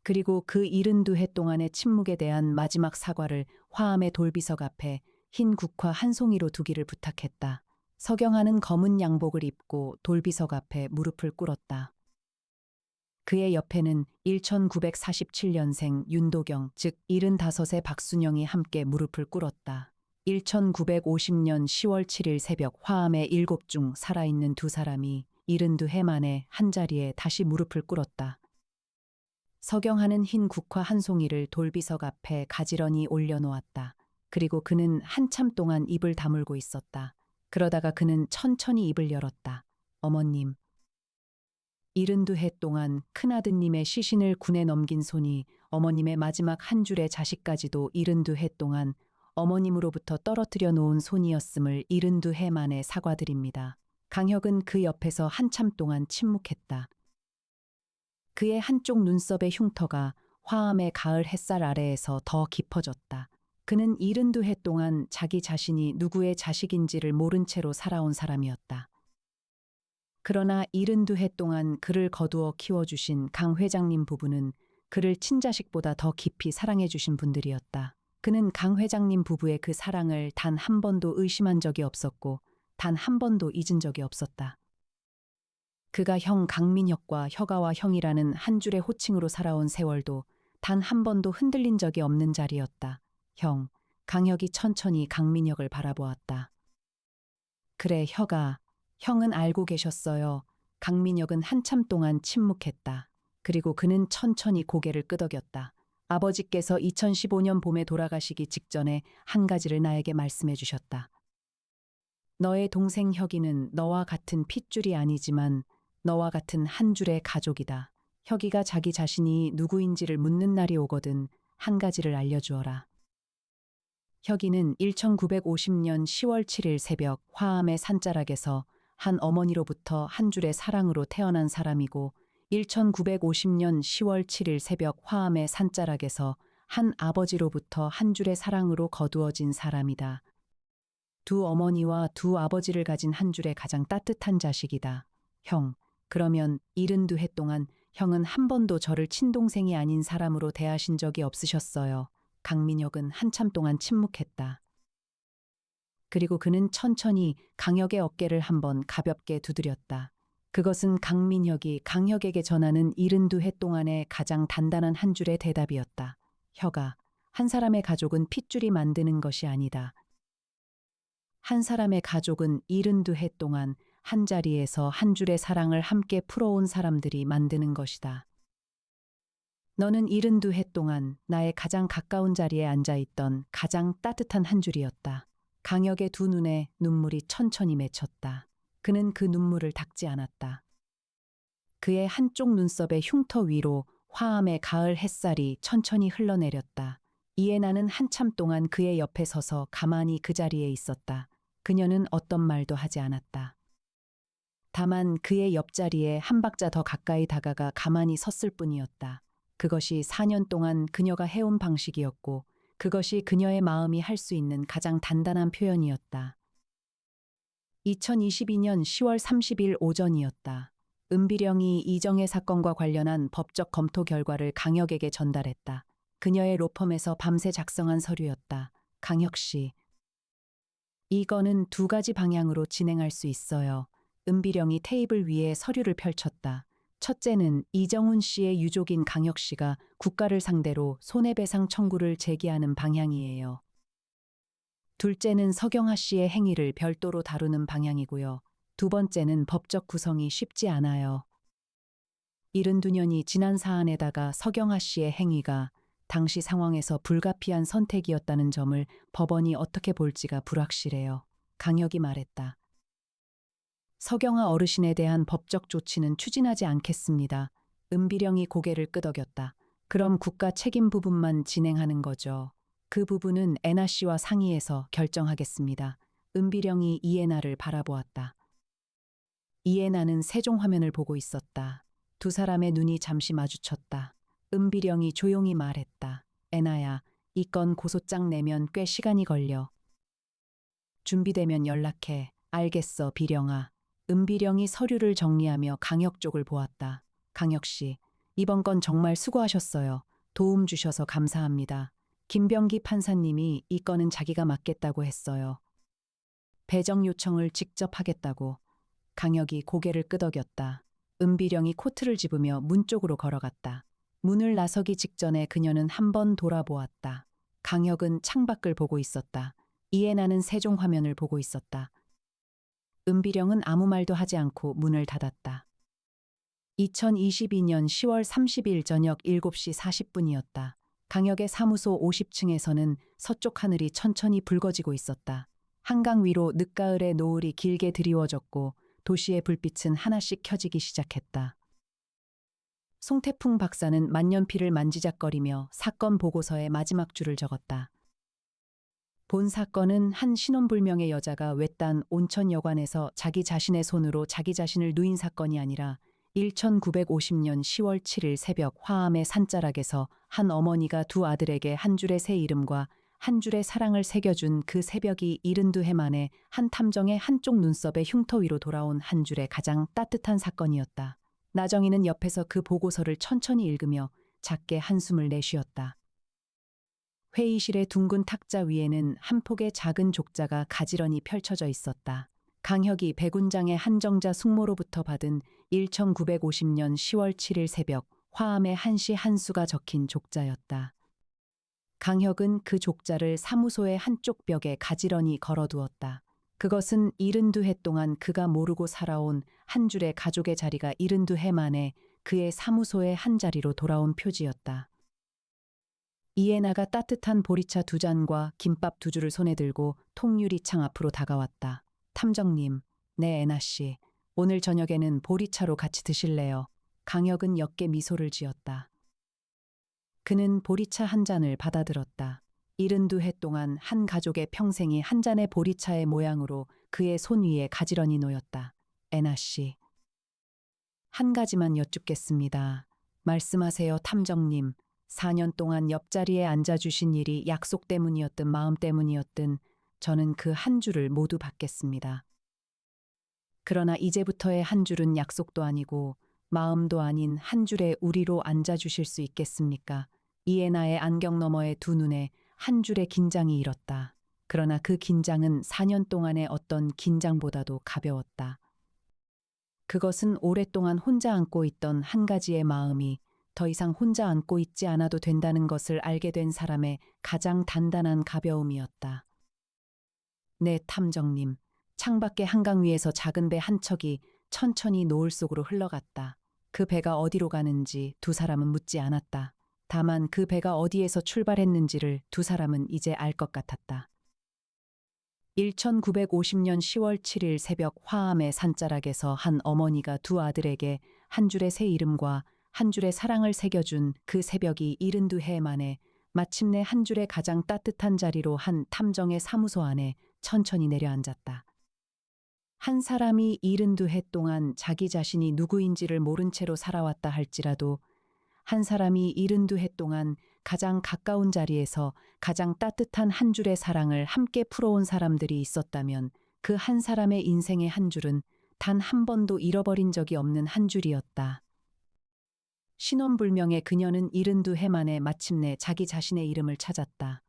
그리고 그 72해 동안의 침묵에 대한 마지막 사과를 화암의 돌비석 앞에 흰 국화 한 송이로 두기를 부탁했다. 서경하는 검은 양복을 입고 돌비석 앞에 무릎을 꿇었다. 그의 옆에는 1947년생 윤도경, 즉 75의 박순영이 함께 무릎을 꿇었다. 1950년 10월 7일 새벽 화암의 7 중 살아있는 두 사람이 72해 만에 한자리에 다시 무릎을 꿇었다. 서경하는 흰 국화 한 송이를 돌비석 앞에 가지런히 올려놓았다. 그리고 그는 한참 동안 입을 다물고 있었다. 그러다가 그는 천천히 입을 열었다. 어머님. 72해 동안 큰아드님의 시신을 군에 넘긴 손이 어머님의 마지막 한 줄의 자식까지도 72해 동안 어머님으로부터 떨어뜨려 놓은 손이었음을 72해 만에 사과드립니다. 강혁은 그 옆에서 한참 동안 침묵했다. 그의 한쪽 눈썹의 흉터가 화암의 가을 햇살 아래에서 더 깊어졌다. 그는 72해 동안 자기 자신이 누구의 자식인지를 모른 채로 살아온 사람이었다. 그러나 72해 동안 그를 거두어 키워주신 강 회장님 부부는 그를 친자식보다 더 깊이 사랑해주신 분들이었다. 그는 강 회장님 부부의 그 사랑을 단 한 번도 의심한 적이 없었고 단 한 번도 잊은 적이 없었다. 그가 형 강민혁과 혁아와 형이라는 한 줄의 호칭으로 살아온 세월도 단 한 번도 흔들린 적이 없는 자리였다. 형, 강혁이 천천히 강민혁을 바라보았다. 그래, 혁아. 형은 알고 계셨어요. 강민혁은 한참 동안 침묵했다. 그리고 그는 천천히 고개를 끄덕였다. 아버지께서 2015년 봄에 돌아가시기 직전에 한 가지를 나에게 말씀해 주셨다. 너의 동생 혁이는 너와 같은 핏줄이 아니지만 너와 같은 한 줄의 가족이다. 혁이가 자기 자신이 누구인지를 묻는 날이 오거든 한 가지를 알려주어라. 혁이는 1950년 10월 7일 새벽 화암의 산자락에서 한 어머니로부터 한 줄의 사랑으로 태어난 사람이고 1950년 10월 7일 새벽 화암의 산자락에서 한 아버지로부터 한 줄의 사랑으로 거두어진 사람이다. 두 어머니와 두 아버지를 가진 한 줄의 가장 따뜻한 자식이다. 형, 그러면 72해 동안 형은 한 번도 저를 친동생이 아닌 사람으로 대하신 적이 없으셨어요. 강민혁은 한참 동안 침묵했다. 그리고 그는 천천히 강혁의 어깨를 한번 가볍게 두드렸다. 그것은 강민혁이 강혁에게 전하는 72해 동안의 가장 단단한 한 줄의 대답이었다. 혁아, 한 사람의 가족은 핏줄이 만드는 것이 아니다. 한 사람의 가족은 72해 동안 한 자리에서 한 줄의 사랑을 함께 풀어온 사람들이 만드는 것이다. 너는 72해 동안 나의 가장 가까운 자리에 앉아있던 가장 따뜻한 한 줄이었다. 강혁의 두 눈에 눈물이 천천히 맺혔다. 그는 그 눈물을 닦지 않았다. 그의 한쪽 눈썹의 흉터 위로 화암의 가을 햇살이 천천히 흘러내렸다. 이에 나는 한참 동안 그의 옆에 서서 가만히 그 자리에 있었다. 그녀는 어떤 말도 하지 않았다. 다만 그의 옆자리에 한 박자 더 가까이 다가가 가만히 섰을 뿐이었다. 그것이 4년 동안 그녀가 해온 방식이었고 그것이 그녀의 마음이 할 수 있는 가장 단단한 표현이었다. 2022년 10월 30일 오전이었다. 은비령이 이정혜 사건과 관련한 법적 검토 결과를 강혁에게 전달했다. 그녀의 로펌에서 밤새 작성한 서류였다. 강혁 씨, 이거는 두 가지 방향으로 진행할 수 있어요. 은비령이 테이블 위에 서류를 펼쳤다. 첫째는 이정훈 씨의 유족인 강혁 씨가 국가를 상대로 손해배상 청구를 제기하는 방향이에요. 둘째는 서경화 씨의 행위를 별도로 다루는 방향이고요. 두 번째는 법적 구성이 쉽지 않아요. 72년이 지난 사안에다가 서경화 씨의 행위가 당시 상황에서 불가피한 선택이었다는 점을 법원이 어떻게 볼지가 불확실해요. 강혁이 말했다. 서경화 어르신에 대한 법적 조치는 추진하지 않겠습니다. 은비령이 고개를 끄덕였다. 그럼 국가 책임 부분만 진행하는 거죠. 그 부분은 애나 씨와 상의해서 결정하겠습니다. 은비령이 이애나를 바라보았다. 이애나는 세종 화면을 보고 있었다. 두 사람의 눈이 잠시 마주쳤다. 은비령이 조용히 말했다. 애나야, 이 건 고소장 내면 꽤 시간이 걸려. 준비되면 연락해. 알겠어, 비령아. 은비령이 서류를 정리하며 강혁 쪽을 보았다. 강혁 씨, 이번 건 정말 수고하셨어요. 도움 주셔서 감사합니다. 김병기 판사님이 이 건은 자기가 맡겠다고 했어요. 배정 요청을 직접 하겠다고. 강혁이 고개를 끄덕였다. 은비령이 코트를 집으며 문 쪽으로 걸어갔다. 문을 나서기 직전에 그녀는 한 번 돌아보았다. 강혁은 창밖을 보고 있었다. 이애나는 세종 화면을 보고 있었다. 은비령은 아무 말도 하지 않고 문을 닫았다. 2022년 10월 30일 저녁 7시 40분이었다. 강혁의 사무소 50층에서는 서쪽 하늘이 천천히 붉어지고 있었다. 한강 위로 늦가을의 노을이 길게 드리워졌고 도시의 불빛은 하나씩 켜지기 시작했다. 송태풍 박사는 만년필을 만지작거리며 사건 보고서의 마지막 줄을 적었다. 본 사건은 한 신혼불명의 여자가 외딴 온천여관에서 자기 자신의 손으로 자기 자신을 누인 사건이 아니라 1950년 10월 7일 새벽 화암의 산자락에서 한 어머니가 두 아들에게 한 줄의 새 이름과 한 줄의 사랑을 새겨준 그 새벽이 72해 만에 한 탐정의 한쪽 눈썹의 흉터 위로 돌아온 한 줄의 가장 따뜻한 사건이었다. 나정희는 옆에서 그 보고서를 천천히 읽으며 작게 한숨을 내쉬었다. 회의실의 둥근 탁자 위에는 한 폭의 작은 족자가 가지런히 펼쳐져 있었다. 강혁이 백운장의 한정자 숙모로부터 받은 1950년 10월 7일 새벽 화암의 한시 한수가 적힌 족자였다. 강혁은 그 족자를 사무소의 한쪽 벽에 가지런히 걸어두었다. 그것은 72해 동안 그가 모르고 살아온 한 줄의 가족의 자리가 72해 만에 그의 사무소의 한 자리로 돌아온 표지였다. 이에나가 따뜻한 보리차 두 잔과 김밥 두 줄을 손에 들고 통유리창 앞으로 다가왔다. 탐정님, 네 애나씨, 오늘 저녁에는 보리차로 같이 드실래요? 강혁은 역게 미소를 지었다. 그는 보리차 한 잔을 받아들었다. 72해 동안 한 가족의 평생이 한 잔의 보리차의 모양으로 그의 손 위에 가지런히 놓였다. 애나씨, 한 가지만 여쭙겠습니다. 말씀하세요, 탐정님. 4년 동안 옆자리에 앉아주신 일이 약속 때문이었든 마음 때문이었든 저는 그 한 줄을 모두 받겠습니다. 그러나 이제부터의 한 줄은 약속도 아니고 마음도 아닌 한 줄에 우리로 앉아주실 수 있겠습니까? 이에나의 안경 너머의 두 눈에 한 줄의 긴장이 일었다. 그러나 그 긴장은 4년 동안의 어떤 긴장보다도 가벼웠다. 그것은 오랫동안 혼자 안고 있던 한 가지의 마음이 더 이상 혼자 안고 있지 않아도 된다는 것을 알게 된 사람의 가장 단단한 가벼움이었다. 네, 탐정님. 창밖의 한강 위에서 작은 배 한 척이 천천히 노을 속으로 흘러갔다. 그 배가 어디로 가는지 두 사람은 묻지 않았다. 다만 그 배가 어디에서 출발했는지를 두 사람은 이제 알 것 같았다. 1950년 10월 7일 새벽 화암의 산자락에서 한 어머니가 두 아들에게 한 줄의 새 이름과 한 줄의 사랑을 새겨준 그 새벽이 72해 만에 마침내 한 줄의 가장 따뜻한 자리로 한 탐정의 사무소 안에 천천히 내려앉았다. 한 사람이 72해 동안 자기 자신이 누구인지를 모른 채로 살아왔다 할지라도 한 사람이 72해 동안 가장 가까운 자리에서 가장 따뜻한 한 줄의 사랑을 함께 풀어온 사람들이 있었다면 그 한 사람의 인생의 한 줄은 단 한 번도 잃어버린 적이 없는 한 줄이었다. 신혼불명의 그녀는 72해 만에 마침내 자기 자신의 이름을 찾았다.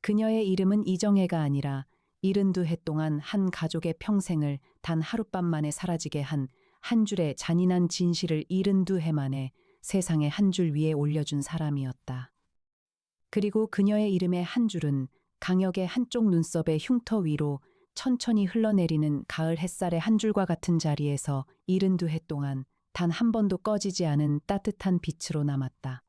그녀의 이름은 이정혜가 아니라 72해 동안 한 가족의 평생을 단 하룻밤 만에 사라지게 한 한 줄의 잔인한 진실을 72해 만에 세상의 한 줄 위에 올려준 사람이었다. 그리고 그녀의 이름의 한 줄은 강혁의 한쪽 눈썹의 흉터 위로 천천히 흘러내리는 가을 햇살의 한 줄과 같은 자리에서 72해 동안 단 한 번도 꺼지지 않은 따뜻한 빛으로 남았다.